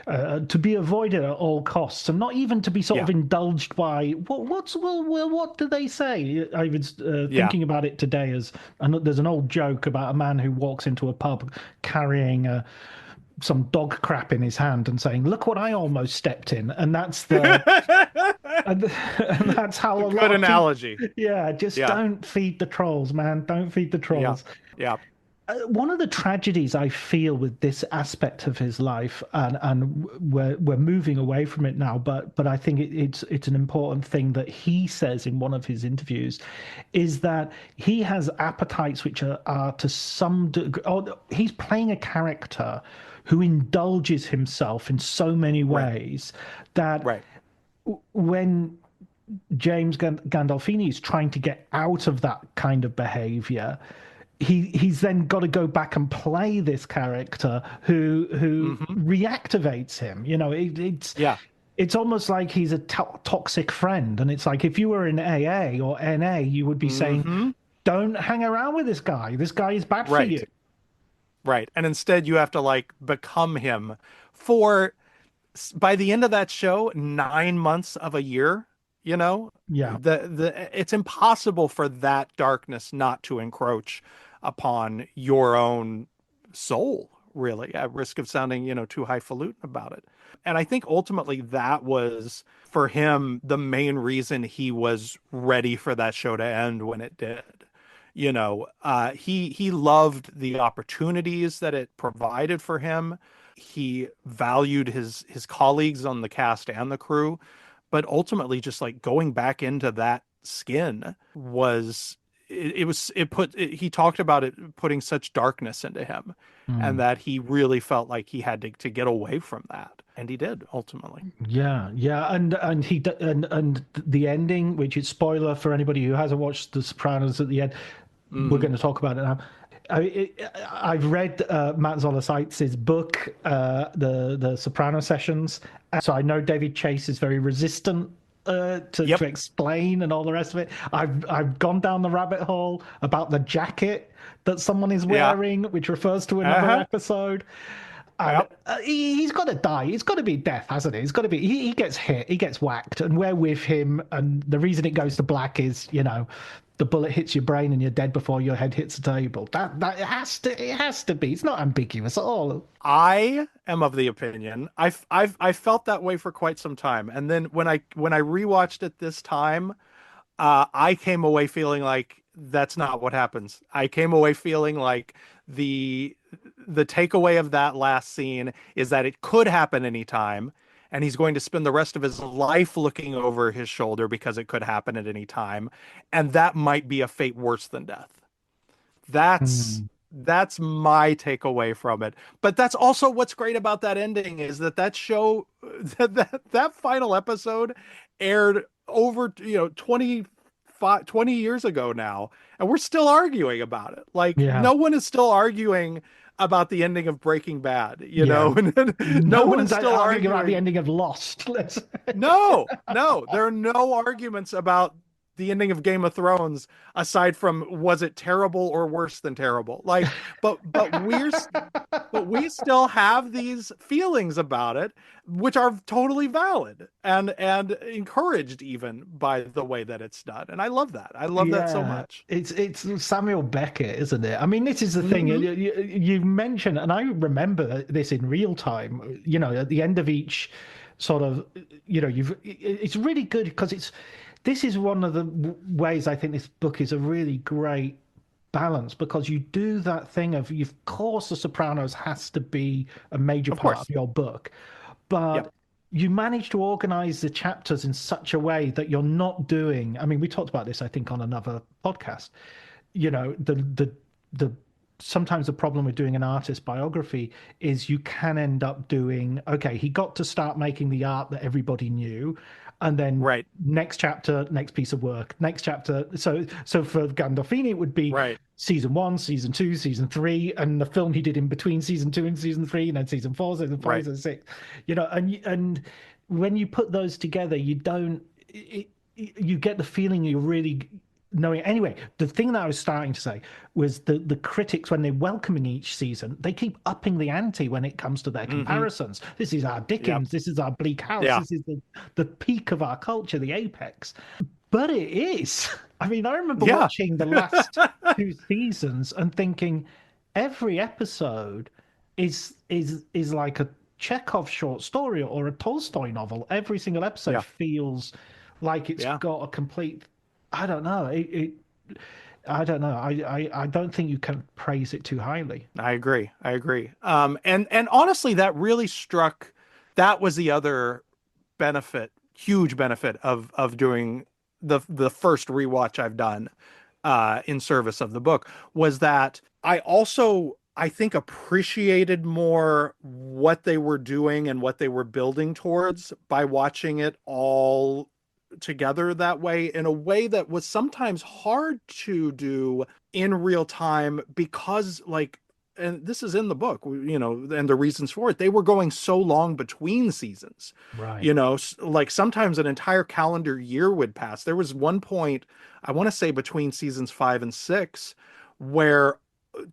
C: to be avoided at all costs, and not even to be sort of indulged by what do they say? I was thinking about it today as, and there's an old joke about a man who walks into a pub carrying some dog crap in his hand and saying, "Look what I almost stepped in," and that's the and that's how a lot
B: Good
C: of
B: analogy.
C: Don't feed the trolls, man. Don't feed the trolls.
B: Yeah.
C: One of the tragedies I feel with this aspect of his life, and we're moving away from it now, but I think it's an important thing that he says in one of his interviews, is that he has appetites which are to some degree, he's playing a character who indulges himself in so many ways that when James Gandolfini is trying to get out of that kind of behavior, he's then got to go back and play this character who reactivates him. It's almost like he's a toxic friend, and it's like if you were in AA or NA, you would be saying, "Don't hang around with this guy. This guy is bad for you."
B: Right. And instead you have to become him by the end of that show, 9 months of a year, it's impossible for that darkness not to encroach upon your own soul, really, at risk of sounding, too highfalutin about it. And I think ultimately that was, for him, the main reason he was ready for that show to end when it did. He loved the opportunities that it provided for him. He valued his colleagues on the cast and the crew, but ultimately just going back into that skin he talked about it putting such darkness into him, and that he really felt like he had to get away from that. And he did ultimately.
C: Yeah. And the ending, which is spoiler for anybody who hasn't watched The Sopranos at the end, we're going to talk about it now. I've read Matt Zoller Seitz's book, the Soprano Sessions, so I know David Chase is very resistant to explain and all the rest of it. I've gone down the rabbit hole about the jacket that someone is wearing, which refers to another episode. And he's got to die. It's got to be death, hasn't it? It's got to be. He gets hit. He gets whacked, and we're with him. And the reason it goes to black is, the bullet hits your brain and you're dead before your head hits the table. That it has to be. It's not ambiguous at all.
B: I am of the opinion. I felt that way for quite some time, and then when I rewatched it this time, I came away feeling like that's not what happens. I came away feeling like the takeaway of that last scene is that it could happen anytime, and he's going to spend the rest of his life looking over his shoulder because it could happen at any time, and that might be a fate worse than death. That's my takeaway from it. But that's also what's great about that ending, is that show, that final episode aired over 20 years ago now, and we're still arguing about it. No one is still arguing about the ending of Breaking Bad, know, and no one is still arguing
C: about the ending of Lost.
B: No, there are no arguments about the ending of Game of Thrones aside from, was it terrible or worse than terrible? But we still have these feelings about it, which are totally valid and encouraged even by the way that it's done. And I love that. I love that so much.
C: It's Samuel Beckett, isn't it? I mean, this is the thing you mentioned, and I remember this in real time. At the end of each sort of, it's really good because this is one of the ways I think this book is a really great balance, because you do that thing of, of course, The Sopranos has to be a major part of your book, but you manage to organize the chapters in such a way that you're not doing. I mean, we talked about this, I think, on another podcast. The sometimes the problem with doing an artist biography is you can end up doing, okay, he got to start making the art that everybody knew, and then
B: Right.
C: next chapter, next piece of work, next chapter. So for Gandolfini, it would be
B: Right.
C: season 1, season 2, season 3, and the film he did in between season 2 and season 3, and then season 4, season 5,
B: Right.
C: season 6. And when you put those together, you don't. You get the feeling you're really knowing. Anyway, the thing that I was starting to say was the critics, when they're welcoming each season, they keep upping the ante when it comes to their comparisons. This is our
B: Yep.
C: Dickens. This is our Bleak House.
B: Yeah.
C: This is the peak of our culture, the apex. But it is. I mean, I remember
B: Yeah.
C: watching the last 2 seasons and thinking every episode is like a Chekhov short story or a Tolstoy novel. Every single episode
B: Yeah.
C: feels like it's
B: Yeah.
C: got a complete. I don't know. I don't know. I don't think you can praise it too highly.
B: I agree. And honestly, that really struck. That was the other benefit, huge benefit of doing the first rewatch I've done in service of the book, was that I think appreciated more what they were doing and what they were building towards by watching it all together that way, in a way that was sometimes hard to do in real time, because and this is in the book, and the reasons for it, they were going so long between seasons.
C: Right.
B: Like sometimes an entire calendar year would pass. There was one point, I want to say between seasons 5 and 6, where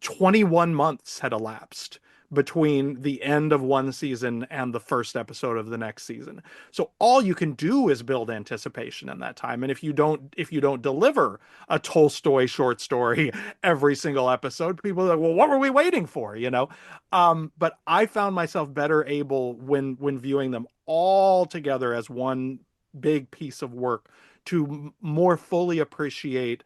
B: 21 months had elapsed between the end of one season and the first episode of the next season. So all you can do is build anticipation in that time. And if you don't deliver a Tolstoy short story every single episode, people are like, well, what were we waiting for? But I found myself better able, when viewing them all together as one big piece of work, to more fully appreciate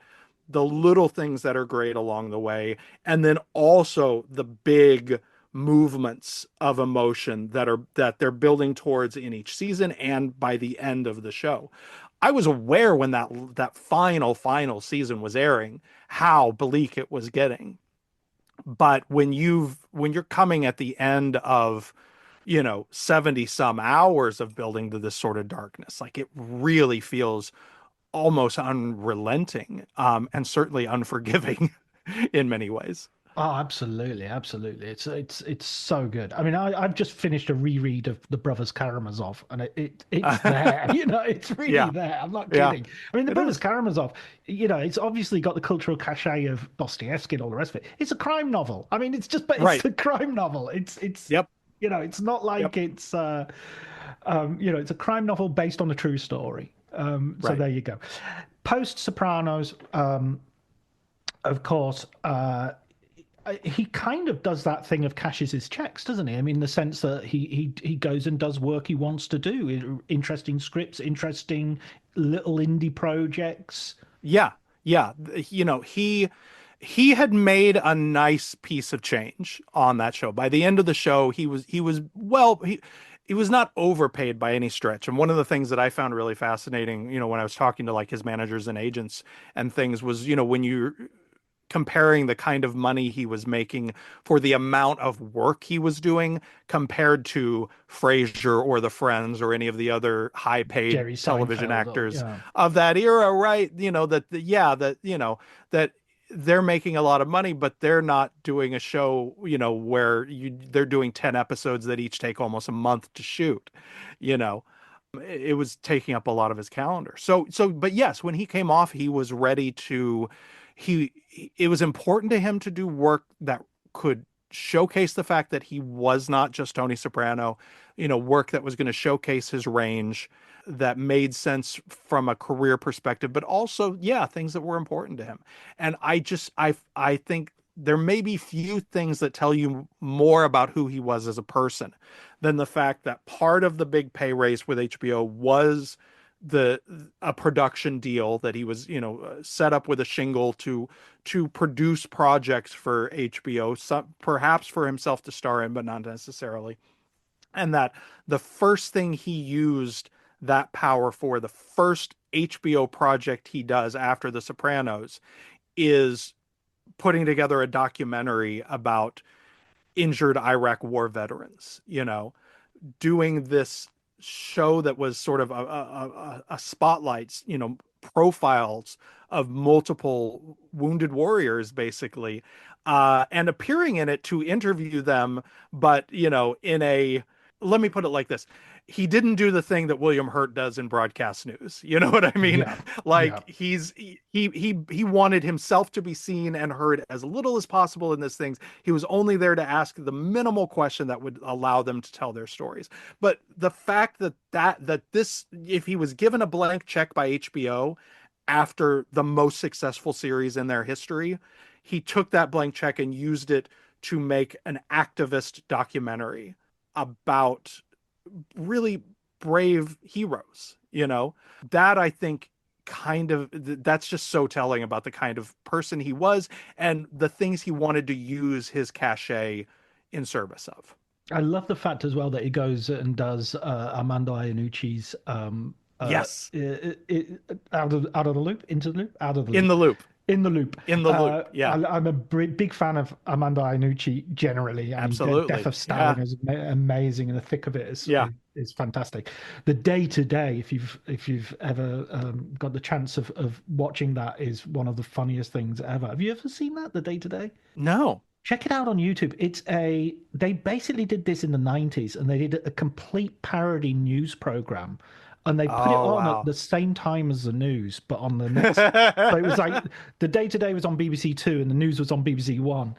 B: the little things that are great along the way, and then also the big movements of emotion that they're building towards in each season and by the end of the show. I was aware when that final season was airing how bleak it was getting. But when you're coming at the end of 70 some hours of building to this sort of darkness, like, it really feels almost unrelenting, and certainly unforgiving in many ways.
C: Oh, absolutely, absolutely. It's so good. I mean, I've just finished a reread of The Brothers Karamazov, and it's there. It's really
B: Yeah.
C: there. I'm not
B: Yeah.
C: kidding. I mean, The
B: It
C: Brothers
B: is.
C: Karamazov, it's obviously got the cultural cachet of Dostoevsky and all the rest of it. It's a crime novel. I mean, it's
B: Right.
C: a crime novel.
B: Yep.
C: It's not like
B: Yep.
C: it's it's a crime novel based on a true story. So
B: Right.
C: there you go. Post Sopranos, of course. He kind of does that thing of cashes his checks, doesn't he? I mean, in the sense that he goes and does work he wants to do, interesting scripts, interesting little indie projects.
B: Yeah. Yeah. He had made a nice piece of change on that show. By the end of the show, he was not overpaid by any stretch. And one of the things that I found really fascinating, when I was talking to like his managers and agents and things, was, when you're comparing the kind of money he was making for the amount of work he was doing compared to Frasier or The Friends or any of the other high-paid
C: Jerry
B: television
C: Seinfeld,
B: actors
C: yeah.
B: of that era, right? That they're making a lot of money, but they're not doing a show, where they're doing 10 episodes that each take almost a month to shoot. It was taking up a lot of his calendar. But yes, when he came off, he was ready to. It was important to him to do work that could showcase the fact that he was not just Tony Soprano, work that was going to showcase his range, that made sense from a career perspective, but also, yeah, things that were important to him. And I think there may be few things that tell you more about who he was as a person than the fact that part of the big pay raise with HBO was a production deal that he was, set up with a shingle to produce projects for HBO, some perhaps for himself to star in, but not necessarily. And that the first thing he used that power for, the first HBO project he does after The Sopranos, is putting together a documentary about injured Iraq war veterans, doing this show that was sort of a spotlight, profiles of multiple wounded warriors, basically, and appearing in it to interview them, but, in a, let me put it like this. He didn't do the thing that William Hurt does in broadcast news. You know what I mean?
C: Yeah, yeah.
B: Like he wanted himself to be seen and heard as little as possible in this things. He was only there to ask the minimal question that would allow them to tell their stories. But the fact that this, if he was given a blank check by HBO after the most successful series in their history, he took that blank check and used it to make an activist documentary about really brave heroes, that I think that's just so telling about the kind of person he was and the things he wanted to use his cachet in service of.
C: I love the fact as well that he goes and does Armando Iannucci's
B: Yes.
C: out of the loop, into the loop, out of the
B: In
C: loop.
B: the loop.
C: In the loop.
B: In the loop. Yeah.
C: I'm a big fan of Armando Iannucci generally. I mean, Death
B: Absolutely.
C: of Stalin
B: Yeah.
C: is amazing, and the thick of it
B: Yeah.
C: is fantastic. The Day to Day, if you've ever got the chance of watching that, is one of the funniest things ever. Have you ever seen that, The Day to Day?
B: No.
C: Check it out on YouTube. They basically did this in the 90s, and they did a complete parody news program, and they put it
B: Oh,
C: on at
B: wow.
C: the same time as the news, but on the next. So it was like the Day to Day was on BBC Two and the news was on BBC One,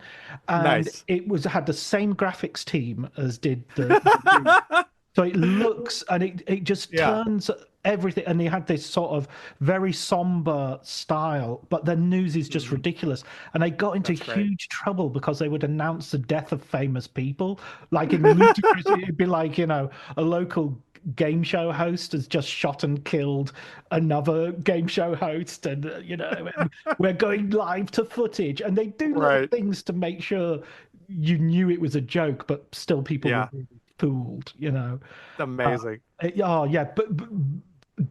C: and
B: Nice.
C: it had the same graphics team as did the news. So it looks, and it just
B: Yeah.
C: turns everything, and they had this sort of very somber style, but the news is just ridiculous. And they got into
B: That's great.
C: huge trouble because they would announce the death of famous people. Like in ludicrous, it'd be like, a local game show host has just shot and killed another game show host, and we're going live to footage, and they do little
B: Right.
C: things to make sure you knew it was a joke, but still people
B: Yeah.
C: were really fooled.
B: Amazing.
C: Oh yeah, but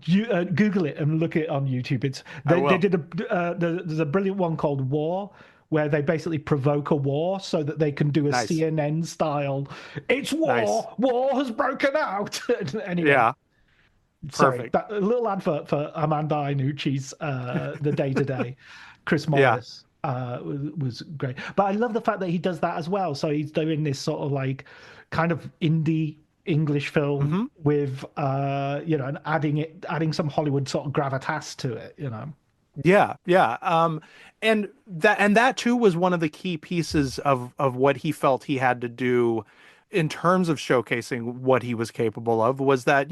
C: you Google it and look it on YouTube.
B: I
C: They
B: will.
C: did there's a brilliant one called War, where they basically provoke a war so that they can do a
B: Nice.
C: CNN style. It's war.
B: Nice.
C: War has broken out. Anyway,
B: Yeah.
C: sorry,
B: Perfect.
C: a little advert for Amanda Iannucci's The Day to Day. Chris
B: Yeah.
C: Morris was great, but I love the fact that he does that as well. So he's doing this sort of like kind of indie English film
B: Mm-hmm.
C: with and adding some Hollywood sort of gravitas to it.
B: Yeah, yeah. And that too was one of the key pieces of what he felt he had to do in terms of showcasing what he was capable of, was that,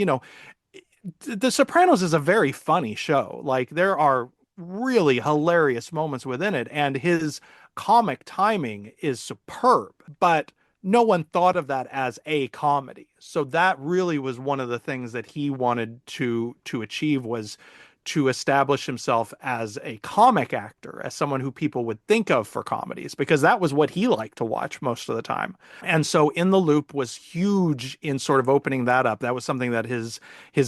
B: The Sopranos is a very funny show. Like, there are really hilarious moments within it, and his comic timing is superb, but no one thought of that as a comedy. So that really was one of the things that he wanted to achieve, was to establish himself as a comic actor, as someone who people would think of for comedies, because that was what he liked to watch most of the time. And so In the Loop was huge in sort of opening that up. That was something that his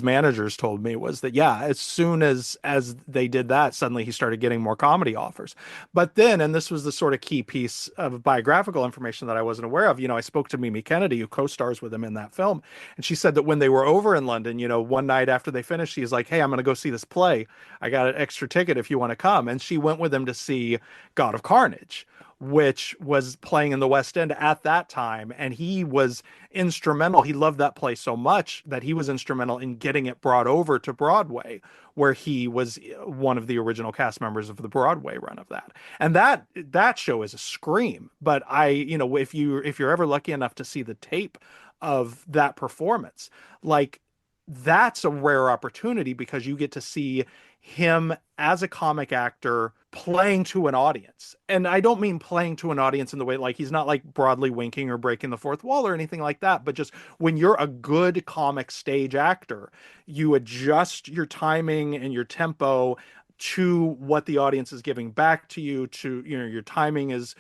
B: managers told me, was that, yeah, as soon as they did that, suddenly he started getting more comedy offers. But then, and this was the sort of key piece of biographical information that I wasn't aware of, I spoke to Mimi Kennedy, who co-stars with him in that film, and she said that when they were over in London, one night after they finished, she's like, "Hey, I'm going to go see this play. I got an extra ticket if you want to come." And she went with him to see God of Carnage, which was playing in the West End at that time. And he was instrumental. He loved that play so much that he was instrumental in getting it brought over to Broadway, where he was one of the original cast members of the Broadway run of that. And that show is a scream. But if you're ever lucky enough to see the tape of that performance, like, that's a rare opportunity, because you get to see him as a comic actor playing to an audience. And I don't mean playing to an audience in the way, like, he's not like broadly winking or breaking the fourth wall or anything like that, but just when you're a good comic stage actor, you adjust your timing and your tempo to what the audience is giving back to you. To, your timing is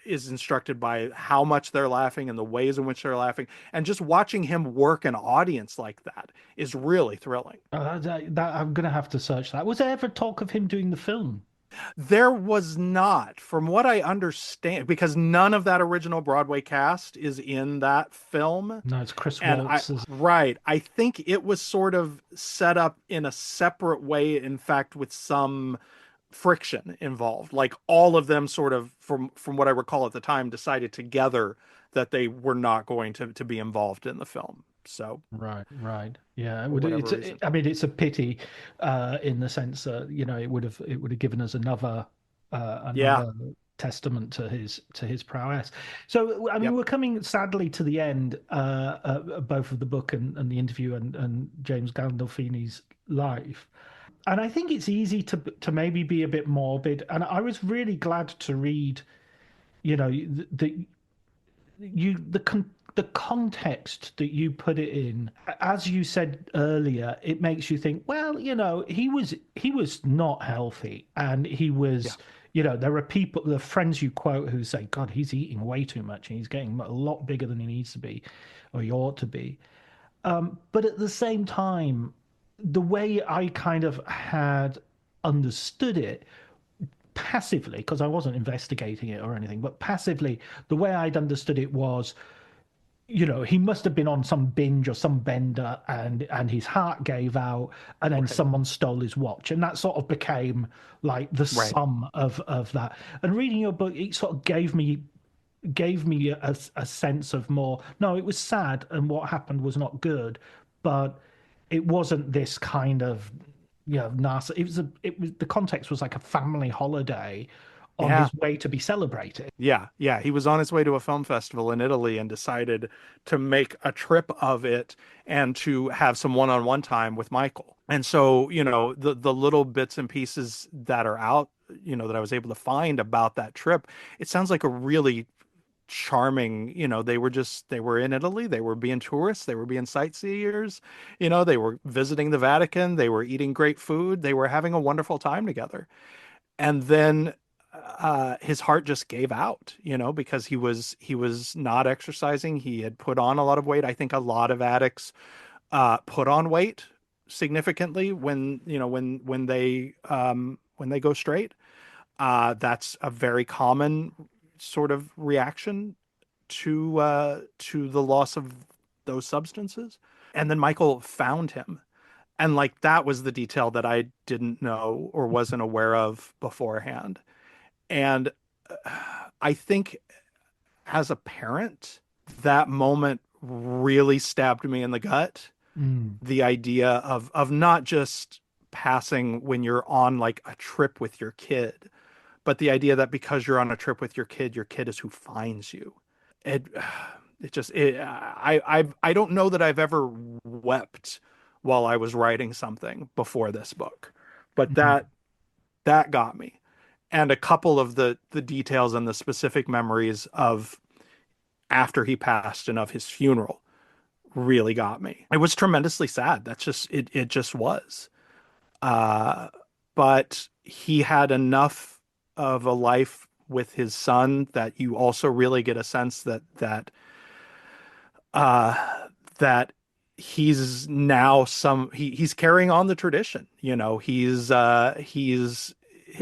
B: instructed by how much they're laughing and the ways in which they're laughing. And just watching him work an audience like that is really thrilling.
C: That I'm gonna have to search that. Was there ever talk of him doing the film?
B: There was not, from what I understand, because none of that original Broadway cast is in that film.
C: No, it's Chris
B: And
C: Waltz's.
B: right, I think it was sort of set up in a separate way, in fact, with some friction involved. Like all of them sort of, from what I recall at the time, decided together that they were not going to be involved in the film. So
C: Right, right. Yeah, it
B: for
C: would.
B: whatever reason.
C: I mean, it's a pity, in the sense that it would have given us
B: Yeah.
C: another testament to his prowess. So, I mean,
B: Yep.
C: we're coming sadly to the end, both of the book and the interview and James Gandolfini's life. And I think it's easy to maybe be a bit morbid. And I was really glad to read, the the context that you put it in. As you said earlier, it makes you think, well, he was not healthy, and he
B: Yeah.
C: was, there are people, the friends you quote, who say, God, he's eating way too much and he's getting a lot bigger than he needs to be, or he ought to be. But at the same time, the way I kind of had understood it passively, because I wasn't investigating it or anything, but passively, the way I'd understood it was, he must have been on some binge or some bender, and his heart gave out, and then
B: Right.
C: someone stole his watch, and that sort of became like the
B: Right.
C: sum of that. And reading your book, it sort of gave me a sense of more. No, it was sad, and what happened was not good, but it wasn't this kind of narciss. It was the context was like a family holiday on
B: Yeah.
C: his way to be celebrated.
B: Yeah, yeah. He was on his way to a film festival in Italy and decided to make a trip of it and to have some one-on-one time with Michael. And so, the little bits and pieces that are out, that I was able to find about that trip, it sounds like a really charming, they were in Italy, they were being tourists, they were being sightseers, they were visiting the Vatican, they were eating great food, they were having a wonderful time together. And then his heart just gave out, because he was not exercising. He had put on a lot of weight. I think a lot of addicts put on weight significantly when they go straight. That's a very common sort of reaction to the loss of those substances. And then Michael found him, and like that was the detail that I didn't know or wasn't aware of beforehand. And I think as a parent, that moment really stabbed me in the gut.
C: Mm.
B: The idea of not just passing when you're on like a trip with your kid, but the idea that because you're on a trip with your kid is who finds you. It it just it I don't know that I've ever wept while I was writing something before this book, but
C: Mhm.
B: that got me. And a couple of the details and the specific memories of after he passed and of his funeral really got me. It was tremendously sad. That's just it just was. Uh but he had enough of a life with his son that you also really get a sense uh that he's now he's carrying on the tradition. He's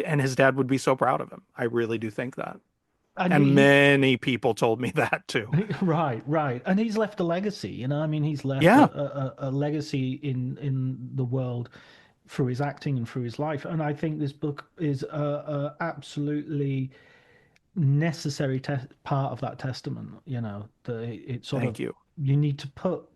B: and his dad would be so proud of him. I really do think that.
C: And
B: And many people told me that too.
C: right, right, and he's left a legacy. I mean, he's left
B: Yeah,
C: a legacy in the world through his acting and through his life. And I think this book is a absolutely necessary part of that testament. It sort
B: thank
C: of,
B: you.
C: you need to put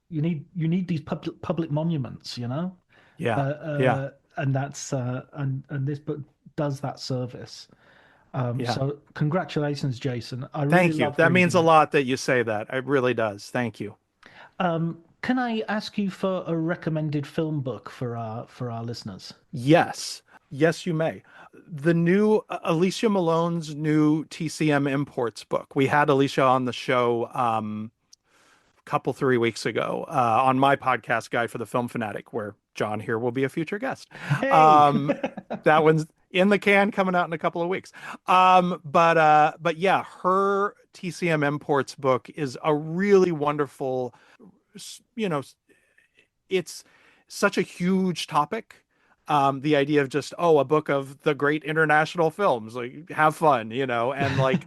C: you need these public monuments.
B: Yeah, yeah,
C: And that's and this book does that service.
B: yeah.
C: So congratulations, Jason. I really
B: Thank you.
C: loved
B: That means
C: reading
B: a
C: it.
B: lot that you say that. It really does. Thank you.
C: Can I ask you for a recommended film book for our listeners?
B: Yes. Yes, you may. The new Alicia Malone's new TCM Imports book. We had Alicia on the show a couple 3 weeks ago on my podcast, Guide for the Film Fanatic, where John here will be a future guest.
C: Hey.
B: That one's in the can, coming out in a couple of weeks. But yeah, her TCM Imports book is a really wonderful, you know, it's such a huge topic. The idea of just, oh, a book of the great international films, like have fun, and like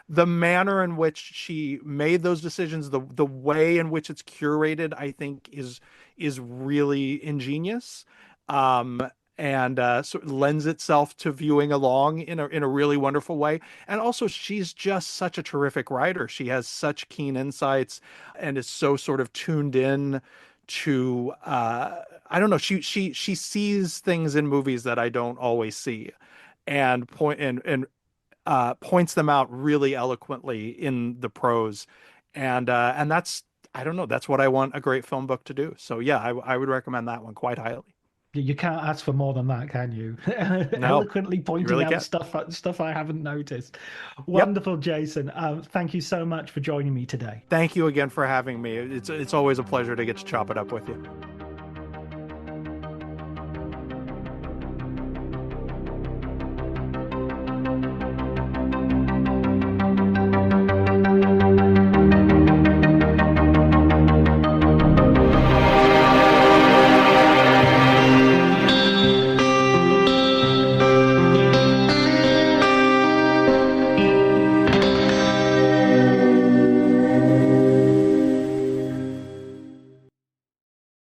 B: the manner in which she made those decisions, the way in which it's curated, I think is really ingenious. Um, and sort of lends itself to viewing along in a really wonderful way. And also, she's just such a terrific writer. She has such keen insights and is so sort of tuned in to I don't know, she sees things in movies that I don't always see, and points them out really eloquently in the prose, and that's, I don't know, that's what I want a great film book to do. So yeah, I would recommend that one quite highly.
C: You can't ask for more than that, can you?
B: No,
C: Eloquently
B: you
C: pointing
B: really
C: out
B: can't.
C: stuff I haven't noticed.
B: Yep.
C: Wonderful, Jason. Thank you so much for joining me today.
B: Thank you again for having me. It's always a pleasure to get to chop it up with you.